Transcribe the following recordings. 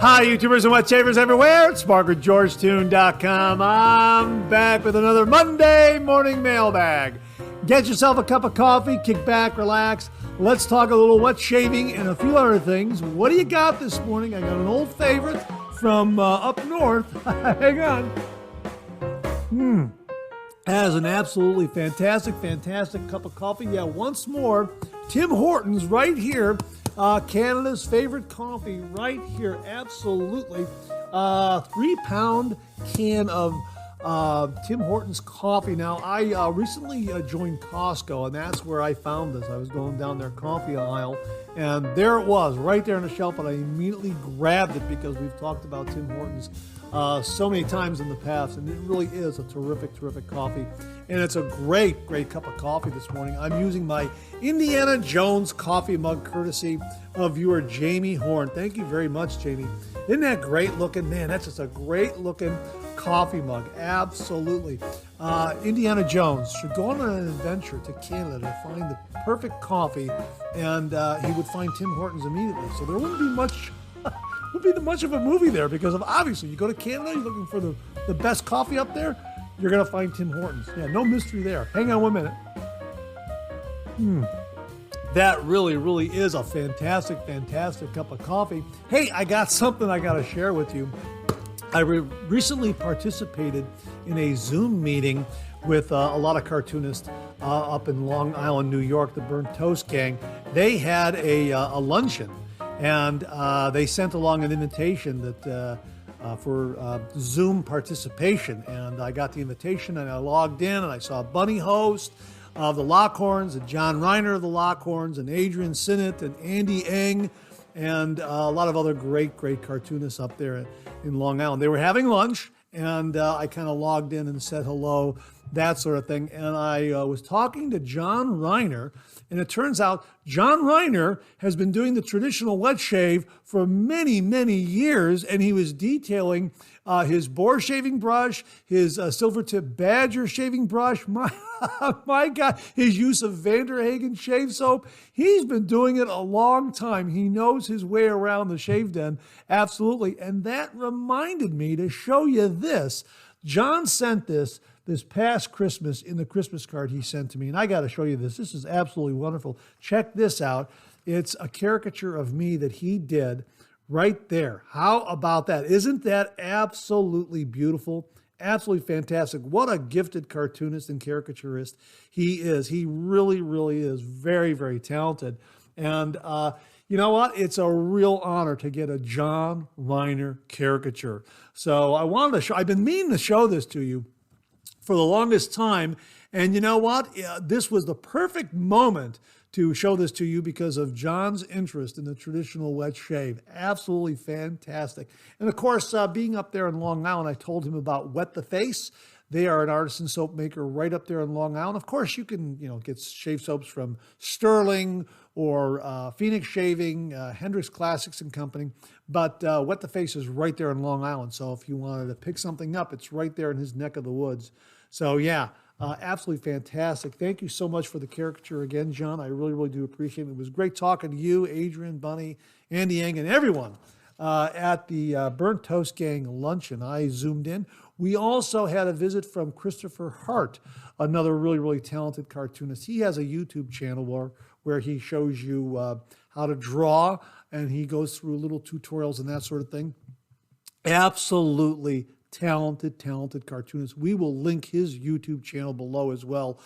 Hi, YouTubers and wet shavers everywhere. It's SparkerGeorgeTune.com. I'm back with another Monday morning mailbag. Get yourself a cup of coffee, kick back, relax. Let's talk a little wet shaving and a few other things. What do you got this morning? I got an old favorite from up north. Hang on. That is an absolutely fantastic cup of coffee. Yeah, once more, Tim Hortons right here. Canada's favorite coffee right here. Absolutely. 3-pound can of Tim Hortons coffee. Now, I recently joined Costco, and that's where I found this. I was going down their coffee aisle, and there it was, right there on the shelf, and I immediately grabbed it because we've talked about Tim Hortons so many times in the past, and it really is a terrific coffee. And it's a great cup of coffee this morning. I'm using my Indiana Jones coffee mug courtesy of viewer Jamie Horn. Thank you very much, Jamie. Isn't that great looking? Man, that's just a great looking coffee mug. Absolutely. Indiana Jones should go on an adventure to Canada to find the perfect coffee, and he would find Tim Hortons immediately. So there wouldn't be much of a movie there, because of obviously you go to Canada, you're looking for the best coffee up there, you're going to find Tim Hortons. Yeah, no mystery there. Hang on one minute. That really is a fantastic cup of coffee. Hey, I got something I got to share with you. I recently participated in a Zoom meeting with a lot of cartoonists up in Long Island, New York, the Burnt Toast Gang. They had a luncheon, and they sent along an invitation that for Zoom participation, and I got the invitation, and I logged in, and I saw Bunny Host of the Lockhorns, and John Reiner of the Lockhorns, and Adrian Sinnott, and Andy Eng, and a lot of other great cartoonists up there in Long Island. They were having lunch, and I kind of logged in and said hello, that sort of thing. And I was talking to John Reiner, and it turns out John Reiner has been doing the traditional wet shave for many years, and he was detailing his boar shaving brush, his silver tip badger shaving brush, my God, his use of Vanderhagen shave soap. He's been doing it a long time. He knows his way around the shave den, absolutely. And that reminded me to show you this. John sent this past Christmas in the Christmas card he sent to me, and I got to show you this. This is absolutely wonderful. Check this out. It's a caricature of me that he did right there. How about that? Isn't that absolutely beautiful? Absolutely fantastic. What a gifted cartoonist and caricaturist he is. He really is very talented. And you know what? It's a real honor to get a John Reiner caricature. So I wanted to show, I've been meaning to show this to you for the longest time. And you know what? This was the perfect moment to show this to you because of John's interest in the traditional wet shave. Absolutely fantastic. And of course, being up there in Long Island, I told him about Wet the Face. They are an artisan soap maker right up there in Long Island. Of course, you can get shave soaps from Sterling or Phoenix Shaving, Hendricks Classics and Company. But Wet the Face is right there in Long Island. So if you wanted to pick something up, it's right there in his neck of the woods. So yeah, absolutely fantastic. Thank you so much for the caricature again, John. I really do appreciate it. It was great talking to you, Adrian, Bunny, Andy Yang, and everyone at the Burnt Toast Gang luncheon. I zoomed in. We also had a visit from Christopher Hart, another really talented cartoonist. He has a YouTube channel where he shows you how to draw, and he goes through little tutorials and that sort of thing. Absolutely talented cartoonist. We will link his YouTube channel below as well.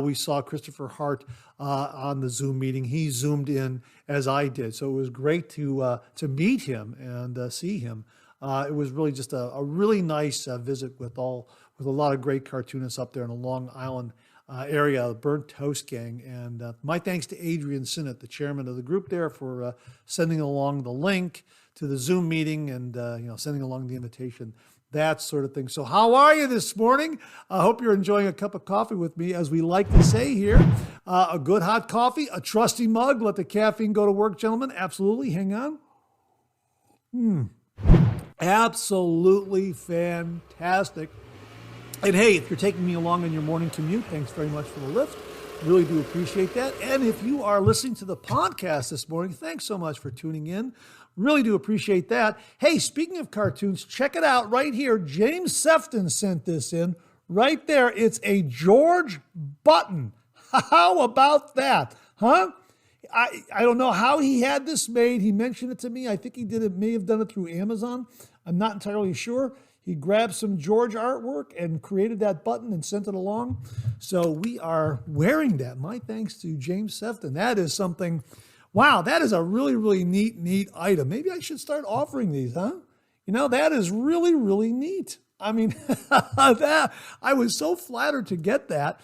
We saw Christopher Hart on the Zoom meeting. He zoomed in as I did, so it was great to meet him and see him. It was really just a really nice visit with a lot of great cartoonists up there in the Long Island area, the Burnt Toast Gang. And my thanks to Adrian Sinnott, the chairman of the group there, for sending along the link to the Zoom meeting and sending along the invitation, that sort of thing. So how are you this morning? I hope you're enjoying a cup of coffee with me, as we like to say here. A good hot coffee, a trusty mug. Let the caffeine go to work, gentlemen. Absolutely. Hang on. Absolutely fantastic. And hey, if you're taking me along on your morning commute, thanks very much for the lift. Really do appreciate that. And if you are listening to the podcast this morning, thanks so much for tuning in. Really do appreciate that. Hey, speaking of cartoons, check it out right here. James Sefton sent this in. Right there, it's a George button. How about that? Huh? I don't know how he had this made. He mentioned it to me. I think he may have done it through Amazon. I'm not entirely sure. He grabbed some George artwork and created that button and sent it along. So we are wearing that. My thanks to James Sefton. That is something, wow, that is a really, really neat item. Maybe I should start offering these, huh? You know, that is really, really neat. I mean, I was so flattered to get that.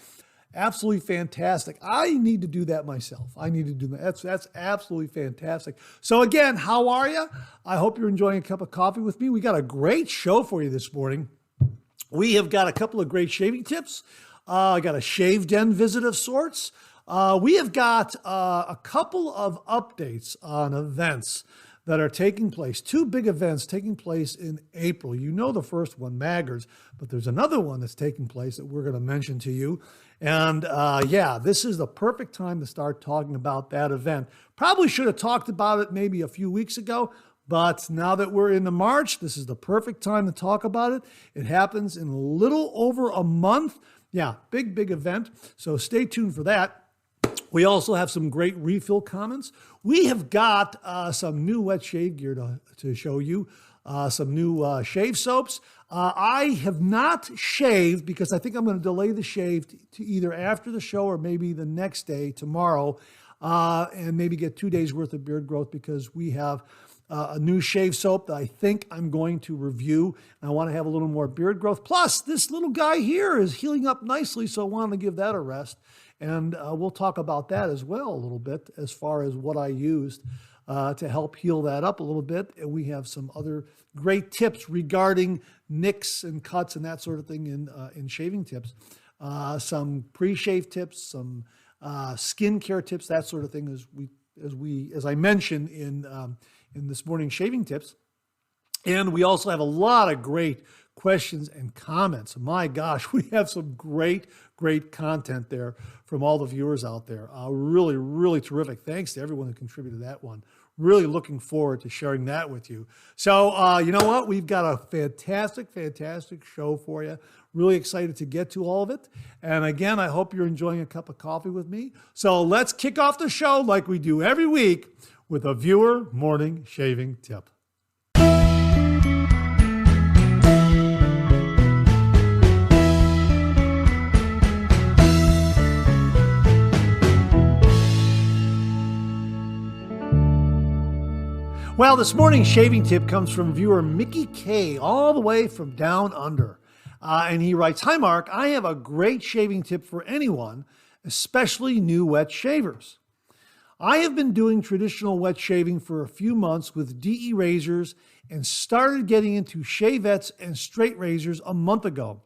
Absolutely fantastic. I need to do that myself. I need to do that. That's absolutely fantastic. So again, how are you? I hope you're enjoying a cup of coffee with me. We got a great show for you this morning. We have got a couple of great shaving tips. I got a shave den visit of sorts. We have got a couple of updates on events that are taking place. Two big events taking place in April. You know the first one, Maggard's, but there's another one that's taking place that we're going to mention to you. And yeah, this is the perfect time to start talking about that event. Probably should have talked about it maybe a few weeks ago, but now that we're into March, this is the perfect time to talk about it. It happens in a little over a month. Yeah, big event. So stay tuned for that. We also have some great refill comments. We have got some new wet shave gear to show you, some new shave soaps. I have not shaved because I think I'm going to delay the shave to either after the show or maybe the next day, tomorrow, and maybe get 2 days worth of beard growth because we have a new shave soap that I think I'm going to review. I want to have a little more beard growth. Plus, this little guy here is healing up nicely, so I wanted to give that a rest. And we'll talk about that as well a little bit as far as what I used to help heal that up a little bit. And we have some other great tips regarding nicks and cuts and that sort of thing in shaving tips. Some pre-shave tips, some skincare tips, that sort of thing as I mentioned in this morning's shaving tips. And we also have a lot of great questions and comments. My gosh, we have some great content there from all the viewers out there. Really terrific. Thanks to everyone who contributed to that one. Really looking forward to sharing that with you. So you know what? We've got a fantastic show for you. Really excited to get to all of it. And again, I hope you're enjoying a cup of coffee with me. So let's kick off the show like we do every week with a viewer morning shaving tip. Well, this morning's shaving tip comes from viewer Mickey K, all the way from down under. And he writes, "Hi, Mark. I have a great shaving tip for anyone, especially new wet shavers. I have been doing traditional wet shaving for a few months with DE razors and started getting into shavettes and straight razors a month ago.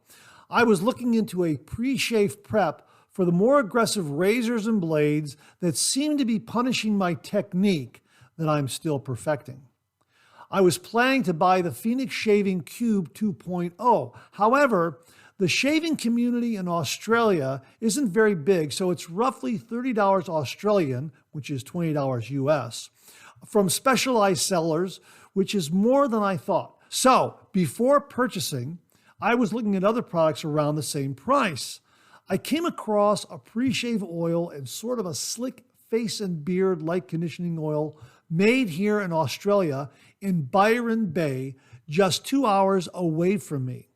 I was looking into a pre-shave prep for the more aggressive razors and blades that seem to be punishing my technique that I'm still perfecting. I was planning to buy the Phoenix Shaving Cube 2.0. However, the shaving community in Australia isn't very big, so it's roughly $30 Australian, which is $20 US, from specialized sellers, which is more than I thought. So before purchasing, I was looking at other products around the same price. I came across a pre-shave oil and sort of a slick face and beard light conditioning oil made here in Australia in Byron Bay, just 2 hours away from me.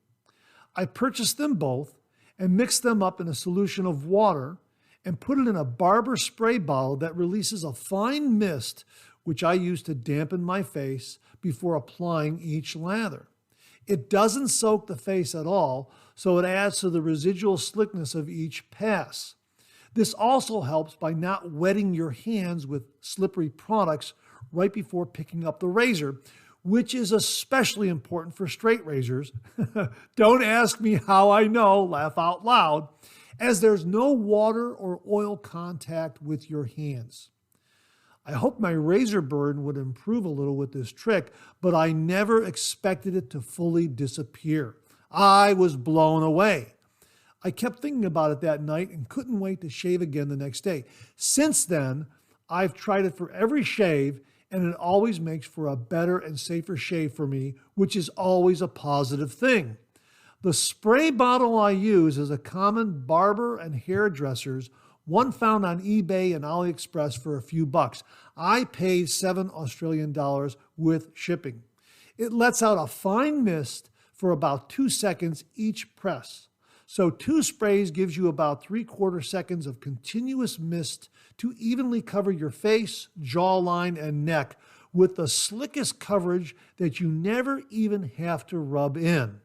I purchased them both and mixed them up in a solution of water and put it in a barber spray bottle that releases a fine mist, which I use to dampen my face before applying each lather. It doesn't soak the face at all, so it adds to the residual slickness of each pass. This also helps by not wetting your hands with slippery products right before picking up the razor, which is especially important for straight razors. Don't ask me how I know, laugh out loud, as there's no water or oil contact with your hands. I hope my razor burn would improve a little with this trick, but I never expected it to fully disappear. I was blown away. I kept thinking about it that night and couldn't wait to shave again the next day. Since then, I've tried it for every shave, and it always makes for a better and safer shave for me, which is always a positive thing. The spray bottle I use is a common barber and hairdresser's, one found on eBay and AliExpress for a few bucks. I paid $7 Australian with shipping. It lets out a fine mist for about 2 seconds each press. So 2 sprays gives you about 3/4 seconds of continuous mist to evenly cover your face, jawline, and neck with the slickest coverage that you never even have to rub in.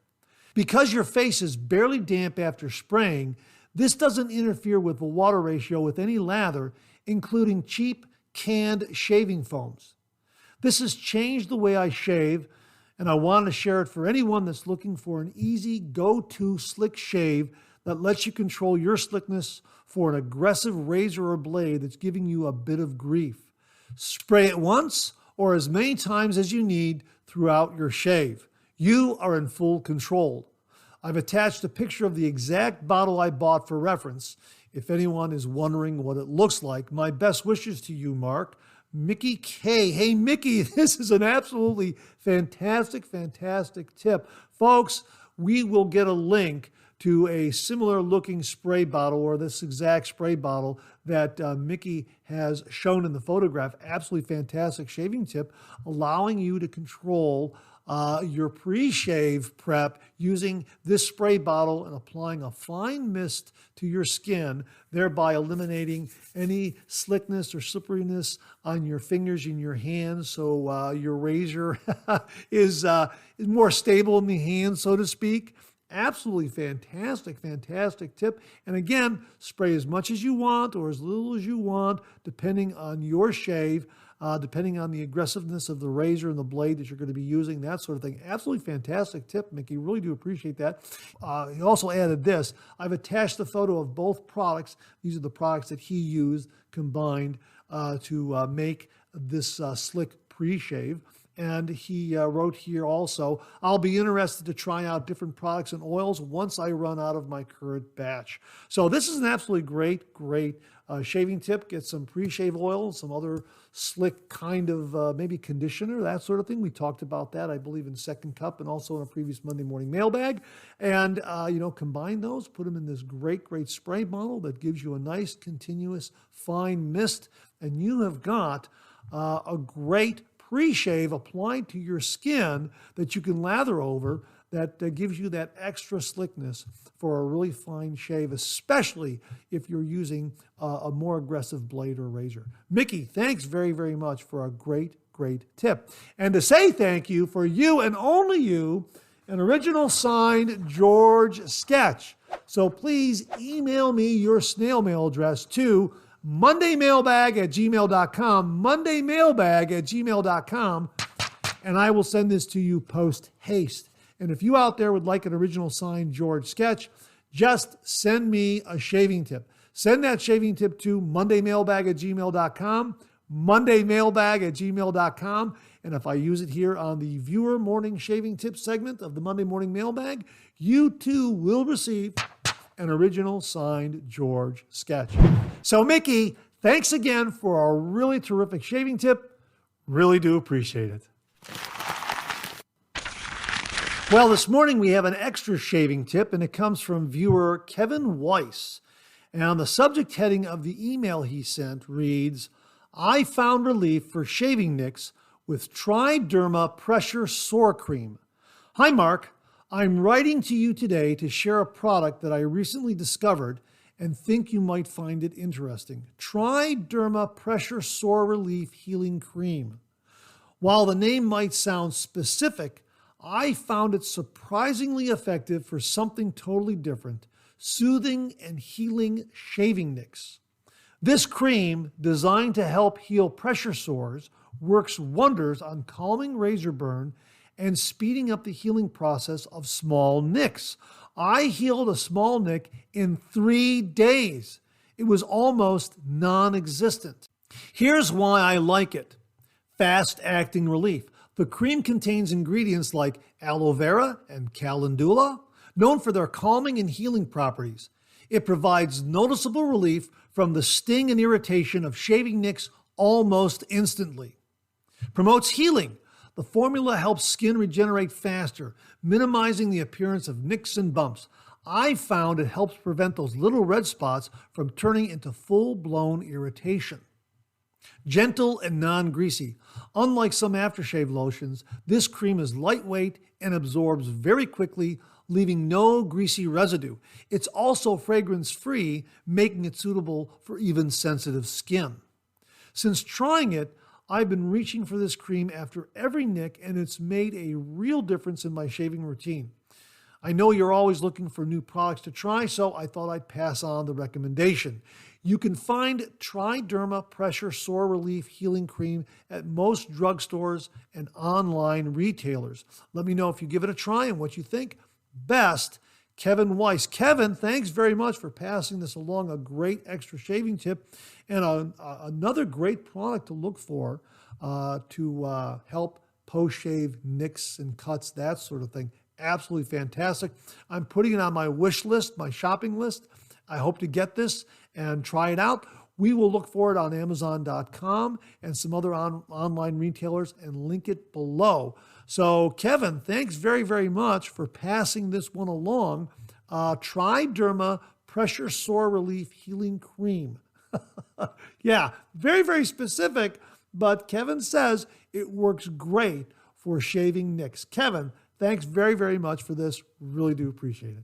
Because your face is barely damp after spraying, this doesn't interfere with the water ratio with any lather, including cheap canned shaving foams. This has changed the way I shave, and I want to share it for anyone that's looking for an easy go-to slick shave that lets you control your slickness for an aggressive razor or blade that's giving you a bit of grief. Spray it once or as many times as you need throughout your shave. You are in full control. I've attached a picture of the exact bottle I bought for reference. If anyone is wondering what it looks like, my best wishes to you, Mark. Mickey K. Hey, Mickey, this is an absolutely fantastic, fantastic tip. Folks, we will get a link to a similar looking spray bottle, or this exact spray bottle that Mickey has shown in the photograph. Absolutely fantastic shaving tip, allowing you to control your pre-shave prep using this spray bottle and applying a fine mist to your skin, thereby eliminating any slickness or slipperiness on your fingers and your hands, so your razor is more stable in the hand, so to speak. Absolutely fantastic, fantastic tip. And again, spray as much as you want or as little as you want, depending on your shave, depending on the aggressiveness of the razor and the blade that you're going to be using, that sort of thing. Absolutely fantastic tip, Mickey. Really do appreciate that. He also added this. I've attached the photo of both products. These are the products that he used combined to make this slick pre-shave. And he wrote here also, I'll be interested to try out different products and oils once I run out of my current batch. So this is an absolutely great shaving tip. Get some pre-shave oil, some other slick kind of maybe conditioner, that sort of thing. We talked about that, I believe, in Second Cup and also in a previous Monday morning mailbag. And, combine those, put them in this great spray bottle that gives you a nice, continuous, fine mist. And you have got a great pre-shave applied to your skin that you can lather over that gives you that extra slickness for a really fine shave, especially if you're using a more aggressive blade or razor. Mickey, thanks very much for a great tip. And to say thank you, for you and only you, an original signed George sketch. So please email me your snail mail address to mondaymailbag@gmail.com, mondaymailbag@gmail.com, and I will send this to you post haste. And if you out there would like an original signed George sketch, just send me a shaving tip. Send that shaving tip to mondaymailbag@gmail.com, mondaymailbag@gmail.com, and if I use it here on the viewer morning shaving tip segment of the Monday morning mailbag, you too will receive an original signed George sketch. So Mickey, thanks again for a really terrific shaving tip. Really do appreciate it. Well, this morning we have an extra shaving tip, and it comes from viewer Kevin Weiss. And on the subject heading of the email he sent reads, I found relief for shaving nicks with Triderma Pressure Sore Cream. Hi, Mark. I'm writing to you today to share a product that I recently discovered and think you might find it interesting. Triderma Pressure Sore Relief Healing Cream. While the name might sound specific, I found it surprisingly effective for something totally different, soothing and healing shaving nicks. This cream, designed to help heal pressure sores, works wonders on calming razor burn and speeding up the healing process of small nicks. I healed a small nick in 3 days. It was almost non-existent. Here's why I like it. Fast-acting relief. The cream contains ingredients like aloe vera and calendula. known for their calming and healing properties. It provides noticeable relief from the sting and irritation of shaving nicks almost instantly. Promotes healing. The formula helps skin regenerate faster, minimizing the appearance of nicks and bumps. I found it helps prevent those little red spots from turning into full-blown irritation. Gentle and non-greasy. Unlike some aftershave lotions, this cream is lightweight and absorbs very quickly, leaving no greasy residue. It's also fragrance-free, making it suitable for even sensitive skin. Since trying it, I've been reaching for this cream after every nick, and it's made a real difference in my shaving routine. I know you're always looking for new products to try, so I thought I'd pass on the recommendation. You can find Triderma Pressure Sore Relief Healing Cream at most drugstores and online retailers. Let me know if you give it a try and what you think. Best, Kevin Weiss. Kevin, thanks very much for passing this along, a great extra shaving tip and another great product to look for to help post-shave nicks and cuts, that sort of thing. Absolutely fantastic. I'm putting it on my wish list, my shopping list. I hope to get this and try it out. We will look for it on Amazon.com and some other online retailers and link it below. So, Kevin, thanks very, very much for passing this one along. Triderma Pressure Sore Relief Healing Cream. Yeah, very, very specific, but Kevin says it works great for shaving nicks. Kevin, thanks very, very much for this. Really do appreciate it.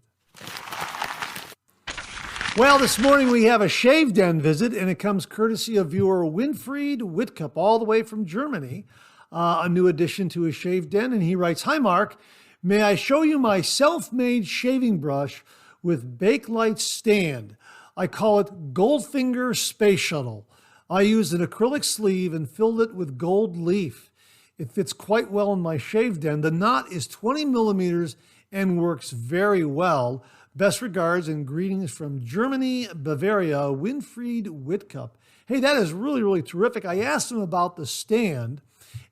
Well, this morning we have a Shave Den visit, and it comes courtesy of viewer Winfried Whitcup, all the way from Germany, a new addition to his Shave Den, and he writes, "Hi, Mark. May I show you my self-made shaving brush with Bakelite stand? I call it Goldfinger Space Shuttle. I used an acrylic sleeve and filled it with gold leaf. It fits quite well in my Shave Den. The knot is 20 millimeters and works very well. Best regards and greetings from Germany, Bavaria, Winfried Whitcup." Hey, that is really, really terrific. I asked him about the stand,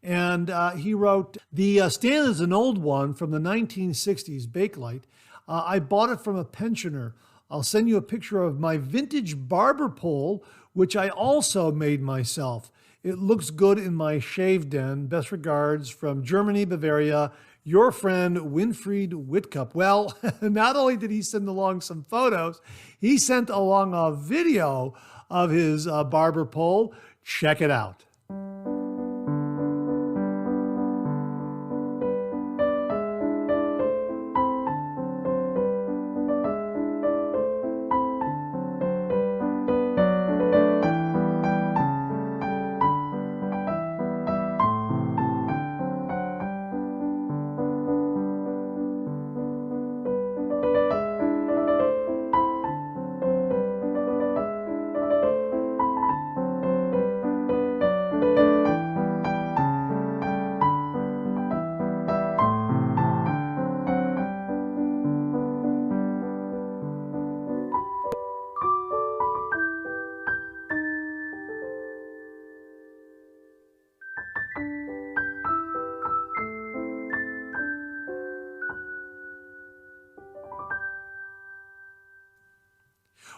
and he wrote, "The stand is an old one from the 1960s, Bakelite. I bought it from a pensioner. I'll send you a picture of my vintage barber pole, which I also made myself. It looks good in my Shave Den. Best regards from Germany, Bavaria, your friend Winfried Whitcup." Well, not only did he send along some photos, he sent along a video of his barber pole. Check it out.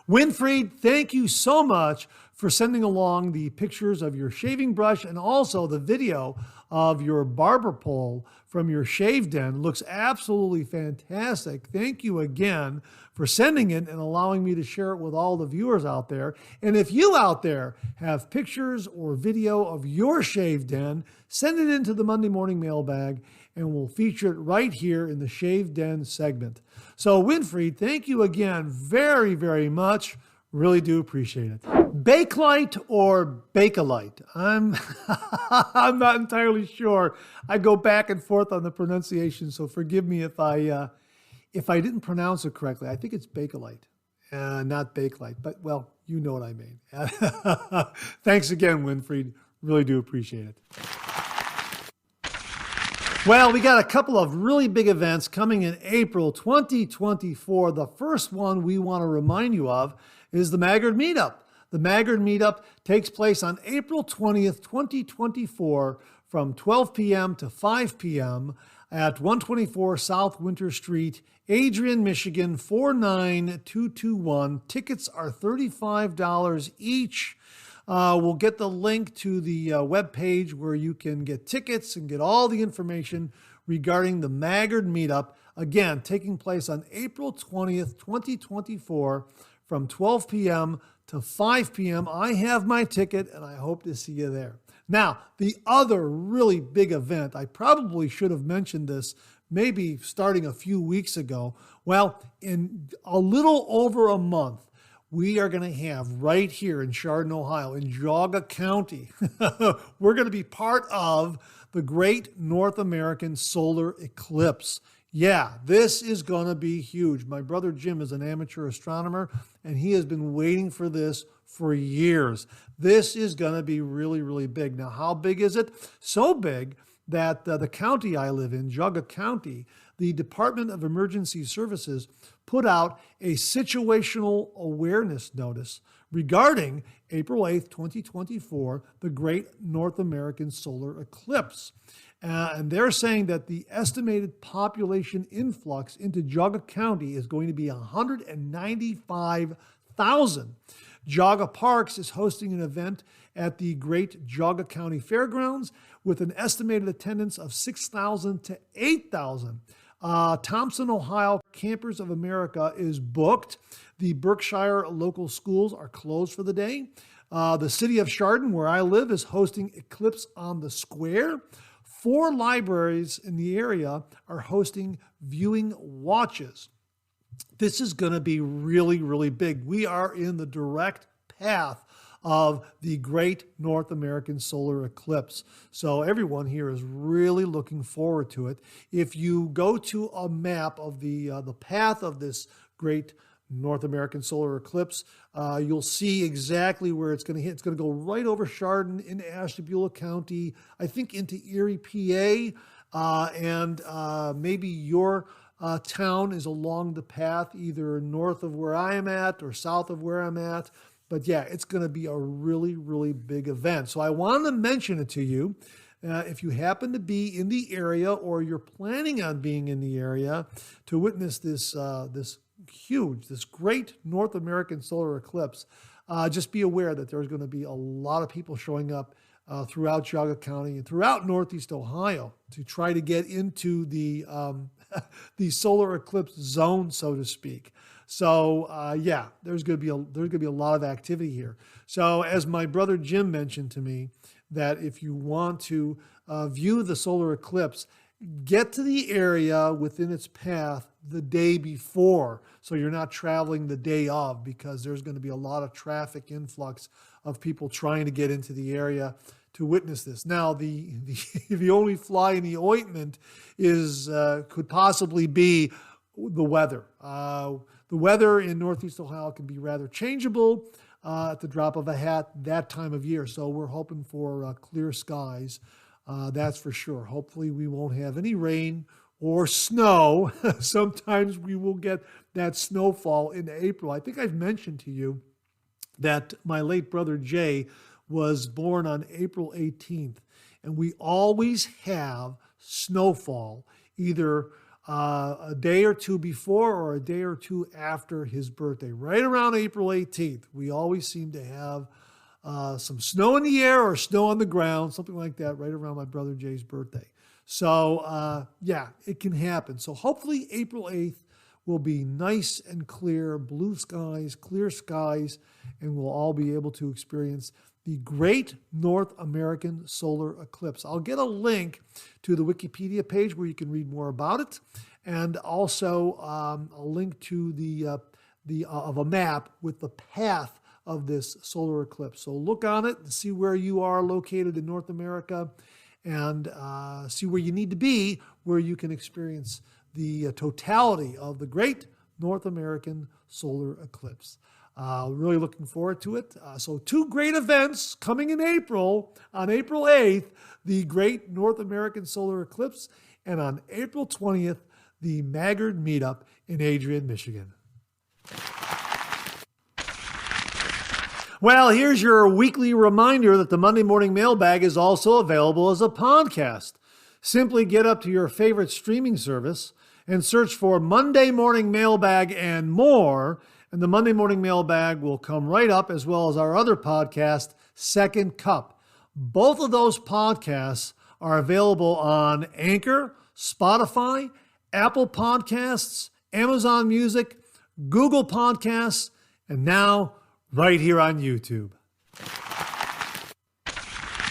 Winfried, thank you so much for sending along the pictures of your shaving brush and also the video of your barber pole from your Shave Den. Looks absolutely fantastic. Thank you again for sending it and allowing me to share it with all the viewers out there. And if you out there have pictures or video of your Shave Den, send it into the Monday morning mailbag and we'll feature it right here in the Shave Den segment. So Winfried, thank you again very, very much. Really do appreciate it. Bakelite or Bakelite? I'm not entirely sure. I go back and forth on the pronunciation, so forgive me if I didn't pronounce it correctly. I think it's Bakelite, not Bakelite, but well, you know what I mean. Thanks again, Winfried. Really do appreciate it. Well, we got a couple of really big events coming in April 2024. The first one we want to remind you of is the Maggard Meetup. The Maggard Meetup takes place on April 20th, 2024 from 12 p.m. to 5 p.m. at 124 South Winter Street, Adrian, Michigan, 49221. Tickets are $35 each. We'll get the link to the webpage where you can get tickets and get all the information regarding the Maggard meetup. Again, taking place on April 20th, 2024 from 12 p.m. to 5 p.m. I have my ticket and I hope to see you there. Now, the other really big event, I probably should have mentioned this maybe starting a few weeks ago. Well, in a little over a month, we are going to have right here in Chardon, Ohio, in Geauga County, we're going to be part of the Great North American Solar Eclipse. Yeah, this is going to be huge. My brother Jim is an amateur astronomer, and he has been waiting for this for years. This is going to be really, really big. Now, how big is it? So big that the county I live in, Geauga County, the Department of Emergency Services put out a situational awareness notice regarding April 8th, 2024, the Great North American Solar Eclipse. And they're saying that the estimated population influx into Geauga County is going to be 195,000. Geauga Parks is hosting an event at the Great Geauga County Fairgrounds with an estimated attendance of 6,000 to 8,000. Thompson, Ohio Campers of America is booked. The Berkshire local schools are closed for the day. The city of Chardon, where I live, is hosting Eclipse on the Square. 4 libraries in the area are hosting viewing watches. This is going to be really, really big. We are in the direct path of the Great North American Solar Eclipse. So everyone here is really looking forward to it. If you go to a map of the path of this Great North American Solar Eclipse, you'll see exactly where it's going to hit. It's going to go right over Chardon into Ashtabula County, I think into Erie, PA, and maybe your town is along the path, either north of where I am at or south of where I'm at. But yeah, it's going to be a really, really big event. So I wanted to mention it to you. If you happen to be in the area or you're planning on being in the area to witness this great North American solar eclipse, just be aware that there's going to be a lot of people showing up throughout Geauga County and throughout Northeast Ohio to try to get into the solar eclipse zone, so to speak. So yeah, there's going to be a lot of activity here. So as my brother Jim mentioned to me, that if you want to view the solar eclipse, get to the area within its path the day before, so you're not traveling the day of, because there's going to be a lot of traffic influx of people trying to get into the area to witness this. Now, the only fly in the ointment is could possibly be the weather. The weather in Northeast Ohio can be rather changeable at the drop of a hat that time of year. So we're hoping for clear skies. That's for sure. Hopefully we won't have any rain or snow. Sometimes we will get that snowfall in April. I think I've mentioned to you that my late brother Jay was born on April 18th, and we always have snowfall either a day or two before or a day or two after his birthday. Right around April 18th, we always seem to have some snow in the air or snow on the ground, something like that, right around my brother Jay's birthday. So yeah, it can happen. So hopefully April 8th will be nice and clear, blue skies, clear skies, and we'll all be able to experience the Great North American Solar Eclipse. I'll get a link to the Wikipedia page where you can read more about it, and also a link to of a map with the path of this solar eclipse. So look on it and see where you are located in North America, and see where you need to be, where you can experience the totality of the Great North American Solar Eclipse. Really looking forward to it. So 2 great events coming in April. On April 8th, the Great North American Solar Eclipse, and on April 20th, the Maggard Meetup in Adrian, Michigan. Well, here's your weekly reminder that the Monday Morning Mailbag is also available as a podcast. Simply get up to your favorite streaming service and search for Monday Morning Mailbag and more, and the Monday Morning Mailbag will come right up, as well as our other podcast, Second Cup. Both of those podcasts are available on Anchor, Spotify, Apple Podcasts, Amazon Music, Google Podcasts, and now right here on YouTube.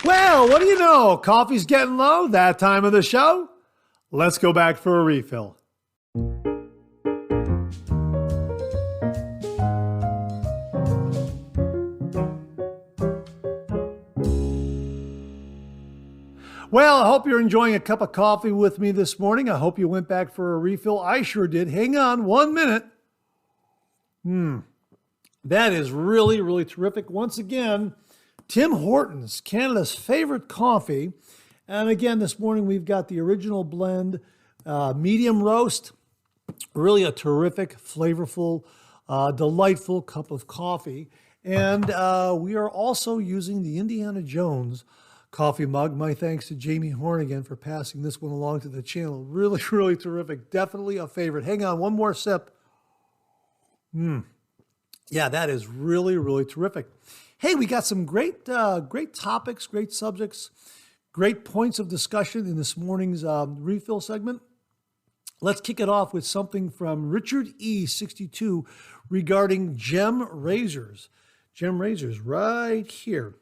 Well, what do you know? Coffee's getting low, that time of the show. Let's go back for a refill. Well, I hope you're enjoying a cup of coffee with me this morning. I hope you went back for a refill. I sure did. Hang on 1 minute. That is really, really terrific. Once again, Tim Hortons, Canada's favorite coffee. And again, this morning we've got the original blend, medium roast. Really a terrific, flavorful, delightful cup of coffee. And we are also using the Indiana Jones coffee mug. My thanks to Jamie Horn again for passing this one along to the channel. Really, really terrific. Definitely a favorite. Hang on, one more sip. Yeah, that is really, really terrific. Hey, we got some great topics, great subjects, great points of discussion in this morning's refill segment. Let's kick it off with something from Richard E62 regarding gem razors. Gem razors right here.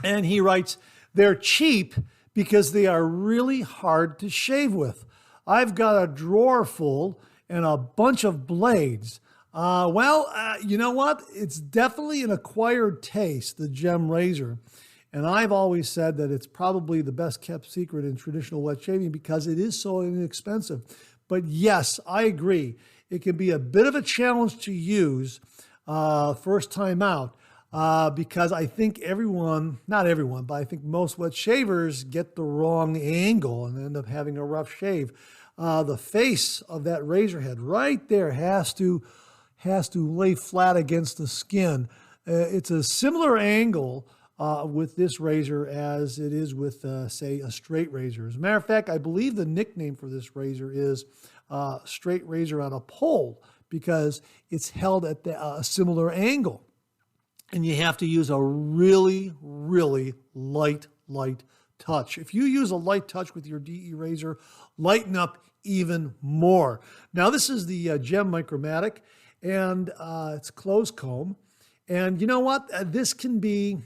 And he writes, they're cheap because they are really hard to shave with. I've got a drawer full and a bunch of blades. You know what? It's definitely an acquired taste, the gem razor. And I've always said that it's probably the best kept secret in traditional wet shaving because it is so inexpensive. But yes, I agree. It can be a bit of a challenge to use first time out because I think not everyone, but I think most wet shavers get the wrong angle and end up having a rough shave. The face of that razor head right there has to lay flat against the skin. It's a similar angle with this razor as it is with, say, a straight razor. As a matter of fact, I believe the nickname for this razor is straight razor on a pole because it's held at a similar angle. And you have to use a really, really light touch. If you use a light touch with your DE razor, lighten up even more. Now, this is the Gem Micromatic, and it's closed comb. And you know what? This can be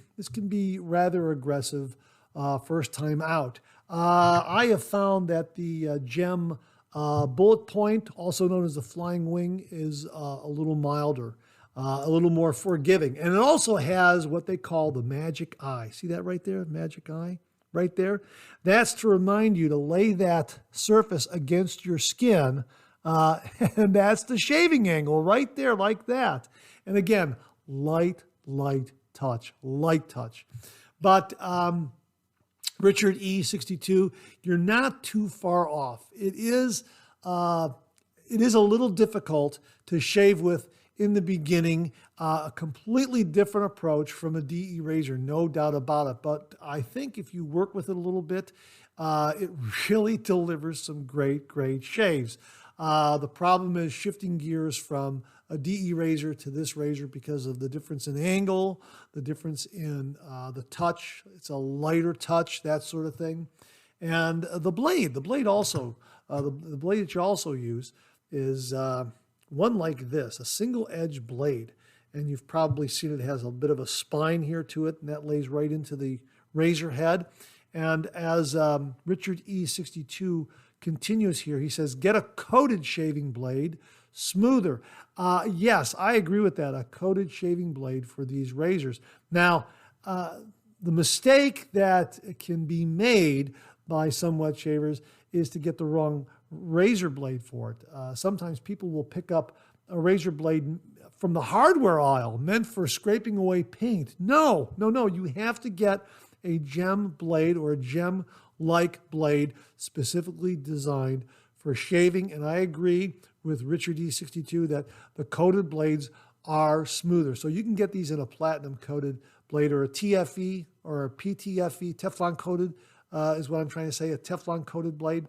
rather aggressive first time out. I have found that the Gem Bullet Point, also known as the Flying Wing, is a little milder, a little more forgiving. And it also has what they call the magic eye. See that right there? Magic eye right there? That's to remind you to lay that surface against your skin. And that's the shaving angle right there like that. And again, light touch. But Richard E62, you're not too far off. It is a little difficult to shave with in the beginning, a completely different approach from a DE razor, no doubt about it. But I think if you work with it a little bit, it really delivers some great shaves. The problem is shifting gears from a DE razor to this razor because of the difference in angle, the difference in the touch. It's a lighter touch, that sort of thing. And the blade also, the blade that you also use is one like this, a single edge blade. And you've probably seen it has a bit of a spine here to it, and that lays right into the razor head. And as Richard E62 continues here, he says, get a coated shaving blade, smoother. Yes, I agree with that, a coated shaving blade for these razors. Now, the mistake that can be made by some wet shavers is to get the wrong razor blade for it. Sometimes people will pick up a razor blade from the hardware aisle meant for scraping away paint. No, you have to get a gem blade or a gem-like blade specifically designed for shaving. And I agree with Richard E62 that the coated blades are smoother. So you can get these in a platinum coated blade or a TFE or a PTFE, Teflon coated is what I'm trying to say, a Teflon coated blade,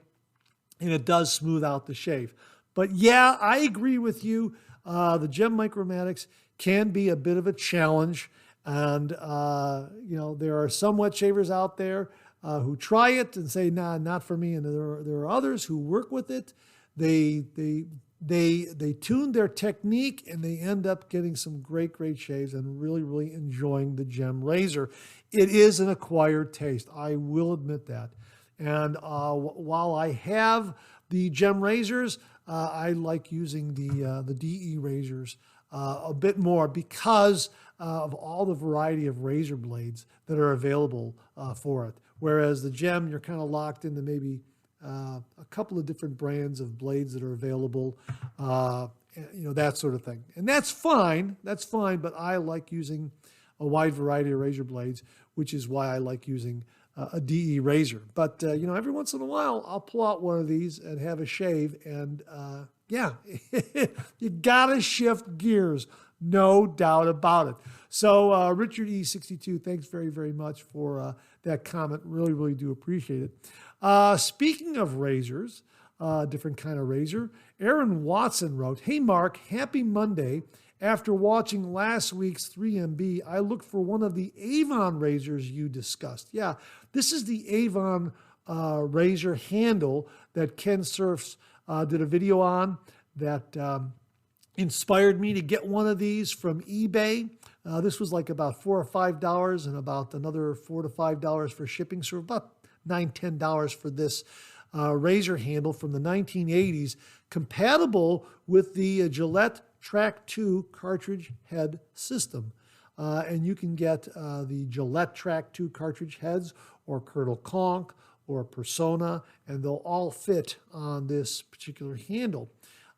and it does smooth out the shave. But yeah, I agree with you. The Gem Micromatics can be a bit of a challenge. And, there are some wet shavers out there who try it and say, nah, not for me. And there are others who work with it. They tune their technique and they end up getting some great shaves and really, really enjoying the Gem razor. It is an acquired taste. I will admit that. And while I have the Gem razors, I like using the DE razors a bit more because of all the variety of razor blades that are available for it. Whereas the Gem, you're kind of locked into maybe a couple of different brands of blades that are available, that sort of thing. And that's fine, but I like using a wide variety of razor blades, which is why I like using a DE razor. But, every once in a while, I'll pull out one of these and have a shave. And, you got to shift gears. No doubt about it. So, Richard E62, thanks very, very much for that comment. Really, really do appreciate it. Speaking of razors, different kind of razor, Aaron Watson wrote, "Hey, Mark, happy Monday. After watching last week's 3MB, I looked for one of the Avon razors you discussed." Yeah, this is the Avon razor handle that Ken Surfs did a video on that inspired me to get one of these from eBay. This was like about $4 or $5 and about another $4 to $5 for shipping. So about $9, $10 for this razor handle from the 1980s, compatible with the Gillette Track 2 cartridge head system. And you can get the Gillette Track 2 cartridge heads or Curdle Conch or Persona, and they'll all fit on this particular handle.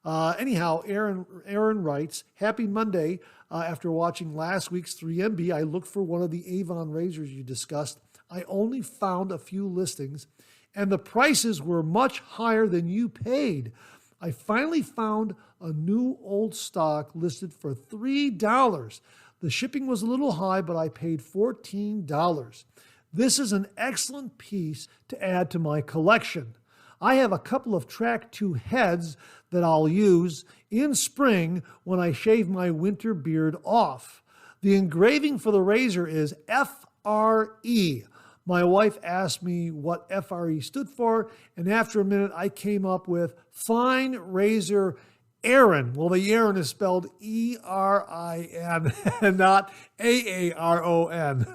Anyhow, Aaron writes, "Happy Monday. After watching last week's 3MB, I looked for one of the Avon razors you discussed. I only found a few listings, and the prices were much higher than you paid. I finally found a new old stock listed for $3. The shipping was a little high, but I paid $14. This is an excellent piece to add to my collection. I have a couple of Track 2 heads that I'll use in spring when I shave my winter beard off. The engraving for the razor is FRE. My wife asked me what FRE stood for, and after a minute I came up with Fine Razor Aaron. Well, the Aaron is spelled E-R-I-N and not A-A-R-O-N.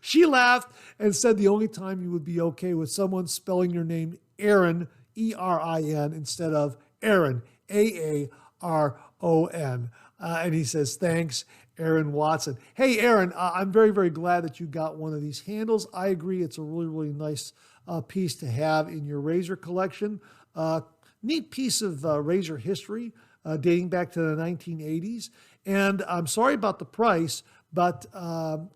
She laughed and said the only time you would be okay with someone spelling your name Aaron, E-R-I-N, instead of Aaron, A-A-R-O-N. And he says, thanks, Aaron Watson. Hey, Aaron, I'm very, very glad that you got one of these handles. I agree. It's a really, really nice piece to have in your razor collection. Neat piece of razor history dating back to the 1980s. And I'm sorry about the price, but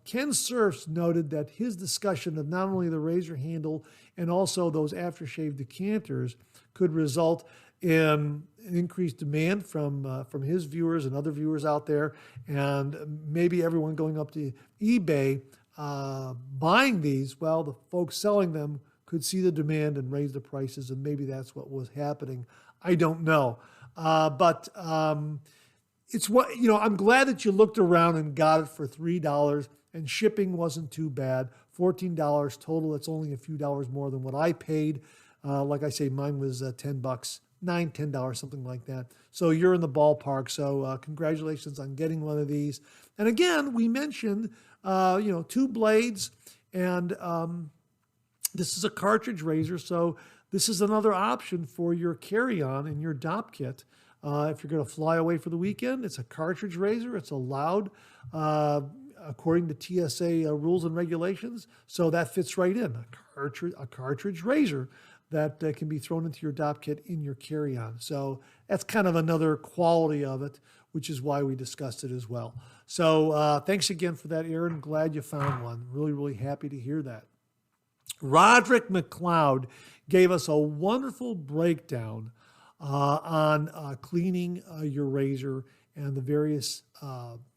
Ken Surfs noted that his discussion of not only the razor handle and also those aftershave decanters could result in an increased demand from his viewers and other viewers out there, and maybe everyone going up to eBay buying these. Well, the folks selling them could see the demand and raise the prices, and maybe that's what was happening. I don't know. But it's what, I'm glad that you looked around and got it for $3, and shipping wasn't too bad. $14 total. That's only a few dollars more than what I paid. Like I say, mine was $10, $9, $10, something like that. So you're in the ballpark. So congratulations on getting one of these. And again, we mentioned, 2 blades, and this is a cartridge razor. So this is another option for your carry-on in your DOP kit. If you're going to fly away for the weekend, it's a cartridge razor. It's allowed according to TSA rules and regulations. So that fits right in, a cartridge razor that can be thrown into your DOP kit in your carry-on. So that's kind of another quality of it, which is why we discussed it as well. So thanks again for that, Aaron. Glad you found one. Really, really happy to hear that. Roderick McLeod gave us a wonderful breakdown on cleaning your razor and the various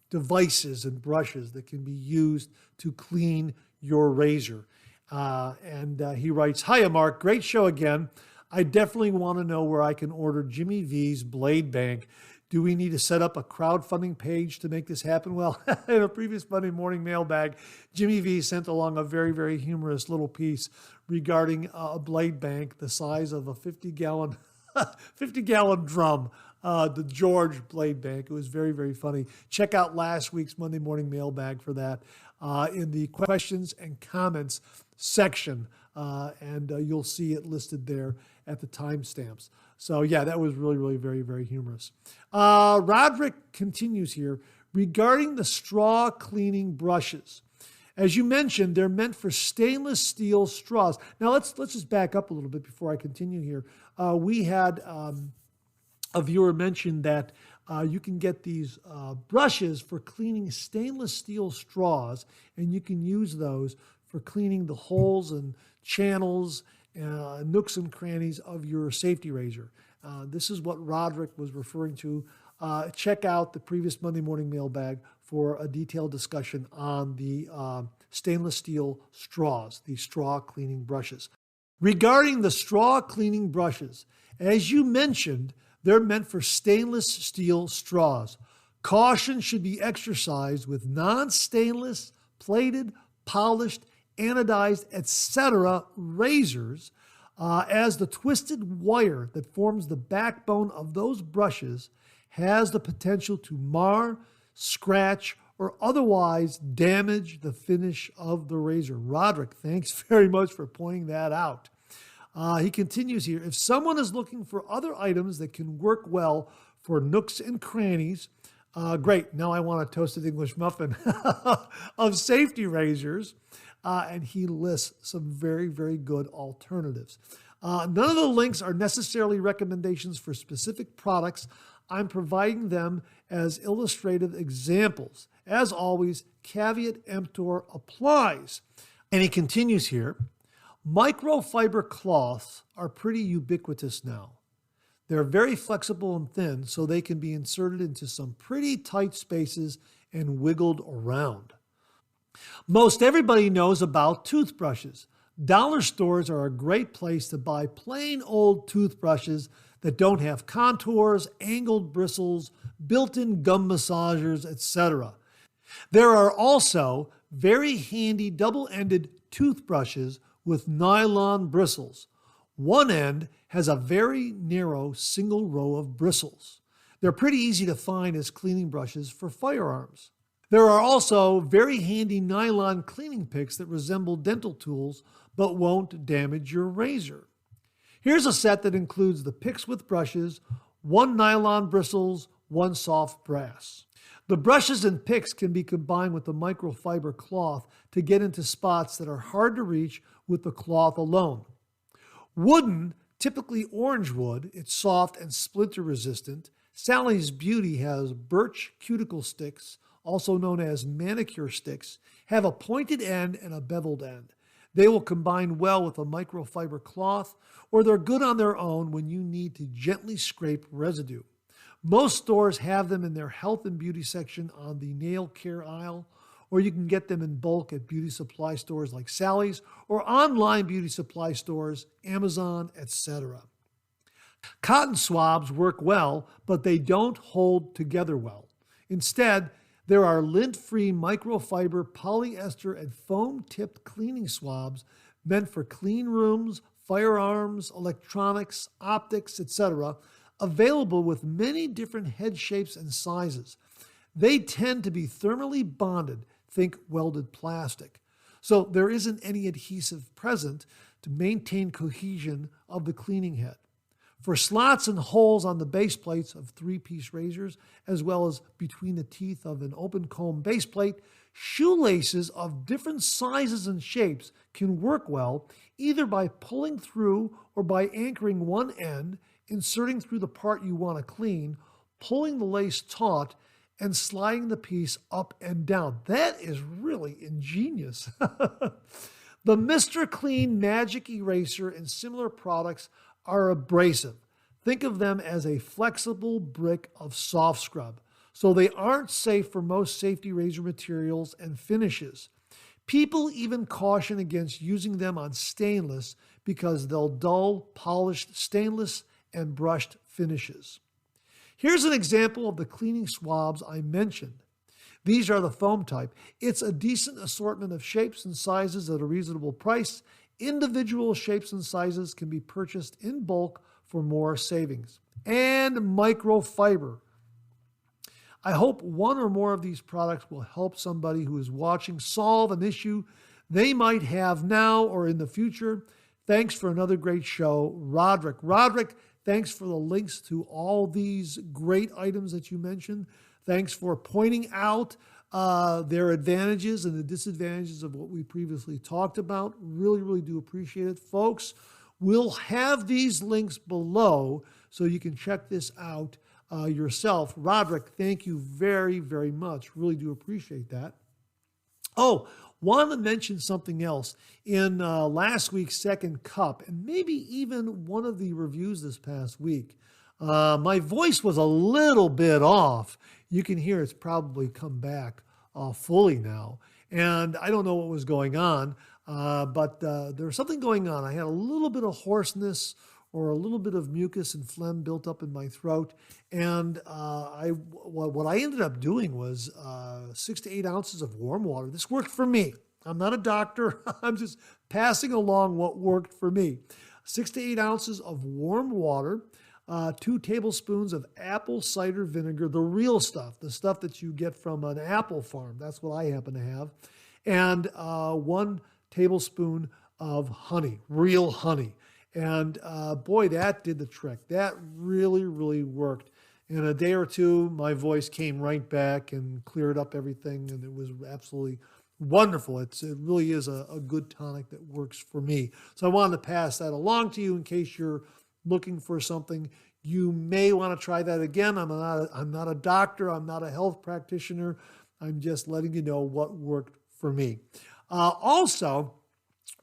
devices and brushes that can be used to clean your razor. He writes, "Hiya, Mark. Great show again. I definitely want to know where I can order Jimmy V's Blade Bank. Do we need to set up a crowdfunding page to make this happen?" Well, in a previous Monday morning mailbag, Jimmy V sent along a very, very humorous little piece regarding a blade bank the size of a 50-gallon 50-gallon drum, the George Blade Bank. It was very, very funny. Check out last week's Monday morning mailbag for that in the questions and comments section, and you'll see it listed there at the timestamps. So yeah, that was really, really very, very humorous. Roderick continues here regarding the straw cleaning brushes. As you mentioned, they're meant for stainless steel straws. Now let's just back up a little bit before I continue here. We had a viewer mention that you can get these brushes for cleaning stainless steel straws, and you can use those for cleaning the holes and channels, nooks and crannies of your safety razor. This is what Roderick was referring to. Check out the previous Monday morning mailbag for a detailed discussion on the stainless steel straws, the straw cleaning brushes. Regarding the straw cleaning brushes, as you mentioned, they're meant for stainless steel straws. Caution should be exercised with non-stainless, plated, polished, anodized, etc. razors, as the twisted wire that forms the backbone of those brushes has the potential to mar, scratch, or otherwise damage the finish of the razor. Roderick, thanks very much for pointing that out. He continues here, if someone is looking for other items that can work well for nooks and crannies, great, now I want a toasted English muffin of safety razors. And he lists some very, very good alternatives. None of the links are necessarily recommendations for specific products. I'm providing them as illustrative examples. As always, caveat emptor applies. And he continues here, microfiber cloths are pretty ubiquitous now. They're very flexible and thin, so they can be inserted into some pretty tight spaces and wiggled around. Most everybody knows about toothbrushes. Dollar stores are a great place to buy plain old toothbrushes that don't have contours, angled bristles, built-in gum massagers, etc. There are also very handy double-ended toothbrushes with nylon bristles. One end has a very narrow single row of bristles. They're pretty easy to find as cleaning brushes for firearms. There are also very handy nylon cleaning picks that resemble dental tools but won't damage your razor. Here's a set that includes the picks with brushes, 1 nylon bristles, 1 soft brass. The brushes and picks can be combined with the microfiber cloth to get into spots that are hard to reach with the cloth alone. Wooden, typically orange wood, it's soft and splinter resistant. Sally's Beauty has birch cuticle sticks, also known as manicure sticks, have a pointed end and a beveled end. They will combine well with a microfiber cloth, or they're good on their own when you need to gently scrape residue. Most stores have them in their health and beauty section on the nail care aisle, or you can get them in bulk at beauty supply stores like Sally's or online beauty supply stores, Amazon, etc. Cotton swabs work well, but they don't hold together well. Instead, there are lint-free microfiber, polyester, and foam-tipped cleaning swabs meant for clean rooms, firearms, electronics, optics, etc., available with many different head shapes and sizes. They tend to be thermally bonded, think welded plastic. So there isn't any adhesive present to maintain cohesion of the cleaning head. For slots and holes on the base plates of 3-piece razors, as well as between the teeth of an open comb base plate, shoelaces of different sizes and shapes can work well, either by pulling through or by anchoring one end, inserting through the part you want to clean, pulling the lace taut, and sliding the piece up and down. That is really ingenious. The Mr. Clean Magic Eraser and similar products are abrasive. Think of them as a flexible brick of soft scrub. So they aren't safe for most safety razor materials and finishes. People even caution against using them on stainless because they'll dull polished stainless and brushed finishes. Here's an example of the cleaning swabs I mentioned. These are the foam type. It's a decent assortment of shapes and sizes at a reasonable price. Individual shapes and sizes can be purchased in bulk for more savings. And microfiber. I hope one or more of these products will help somebody who is watching solve an issue they might have now or in the future. Thanks for another great show, Roderick. Roderick, thanks for the links to all these great items that you mentioned. Thanks for pointing out their advantages and the disadvantages of what we previously talked about. Really, really do appreciate it. Folks, we'll have these links below so you can check this out yourself. Roderick, thank you very, very much. Really do appreciate that. Oh, want to mention something else. In last week's second cup, and maybe even one of the reviews this past week, my voice was a little bit off. You can hear it's probably come back fully now. And I don't know what was going on, but there was something going on. I had a little bit of hoarseness or a little bit of mucus and phlegm built up in my throat. And what I ended up doing was 6 to 8 ounces of warm water. This worked for me. I'm not a doctor. I'm just passing along what worked for me. 6 to 8 ounces of warm water, 2 tablespoons of apple cider vinegar, the real stuff, the stuff that you get from an apple farm. That's what I happen to have. And 1 tablespoon of honey, real honey. And boy, that did the trick. That really, really worked. In a day or two, my voice came right back and cleared up everything, and it was absolutely wonderful. It really is a good tonic that works for me. So I wanted to pass that along to you in case you're looking for something. You may want to try that again. I'm not a doctor. I'm not a health practitioner. I'm just letting you know what worked for me. Also,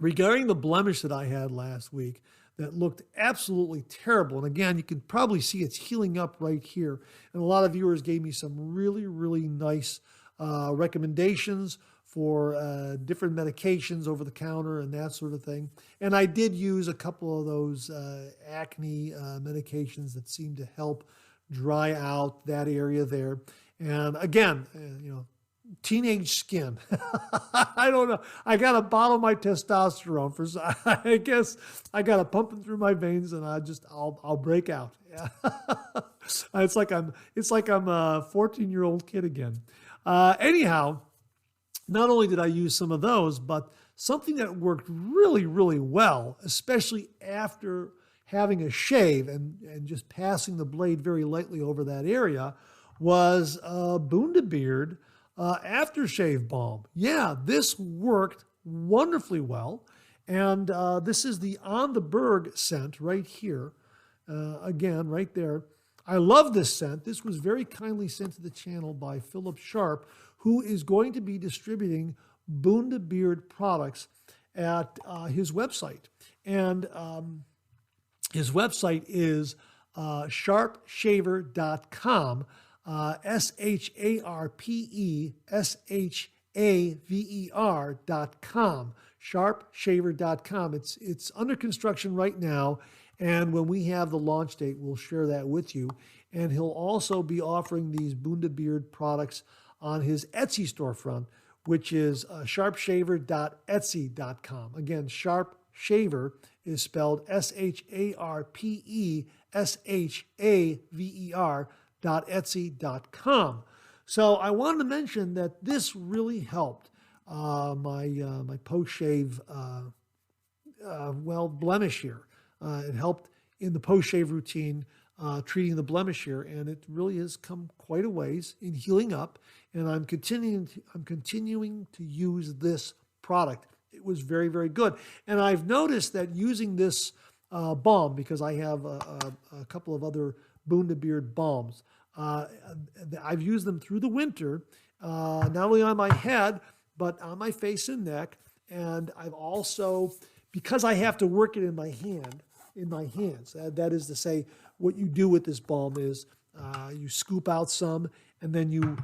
regarding the blemish that I had last week, that looked absolutely terrible. And again, you can probably see it's healing up right here. And a lot of viewers gave me some really, really nice recommendations for different medications over the counter and that sort of thing. And I did use a couple of those acne medications that seem to help dry out that area there. And again, teenage skin. I don't know. I got to bottle my testosterone for. I guess I got to pump it through my veins, and I'll break out. Yeah. It's like I'm a 14-year-old kid again. Anyhow, not only did I use some of those, but something that worked really, really well, especially after having a shave and just passing the blade very lightly over that area, was Bundabeard aftershave balm. Yeah, this worked wonderfully well. And this is the On the Berg scent right here. Again, right there. I love this scent. This was very kindly sent to the channel by Philip Sharp, who is going to be distributing Bundabeard products at his website. And his website is sharpshaver.com. Sharpeshaver.com, sharpshaver.com. It's under construction right now, and when we have the launch date, we'll share that with you. And he'll also be offering these Bundabeard products on his Etsy storefront, which is sharpshaver.etsy.com. Again, Sharpshaver is spelled SharpShaver.etsy.com. So I wanted to mention that this really helped my post-shave, blemish here. It helped in the post-shave routine, treating the blemish here, and it really has come quite a ways in healing up. And I'm continuing to use this product. It was very, very good. And I've noticed that using this balm, because I have a couple of other Bundabeard balms, I've used them through the winter, not only on my head, but on my face and neck. And I've also, because I have to work it in my hands, that is to say, what you do with this balm is you scoop out some, and then you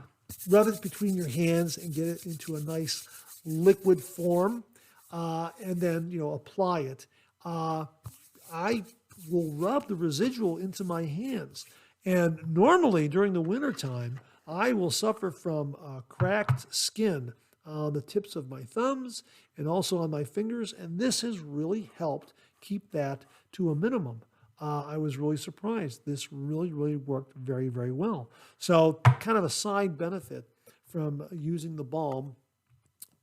rub it between your hands and get it into a nice liquid form and then, apply it. I will rub the residual into my hands. And normally during the wintertime, I will suffer from cracked skin on the tips of my thumbs and also on my fingers. And this has really helped keep that to a minimum. I was really surprised. This really, really worked very, very well. So kind of a side benefit from using the balm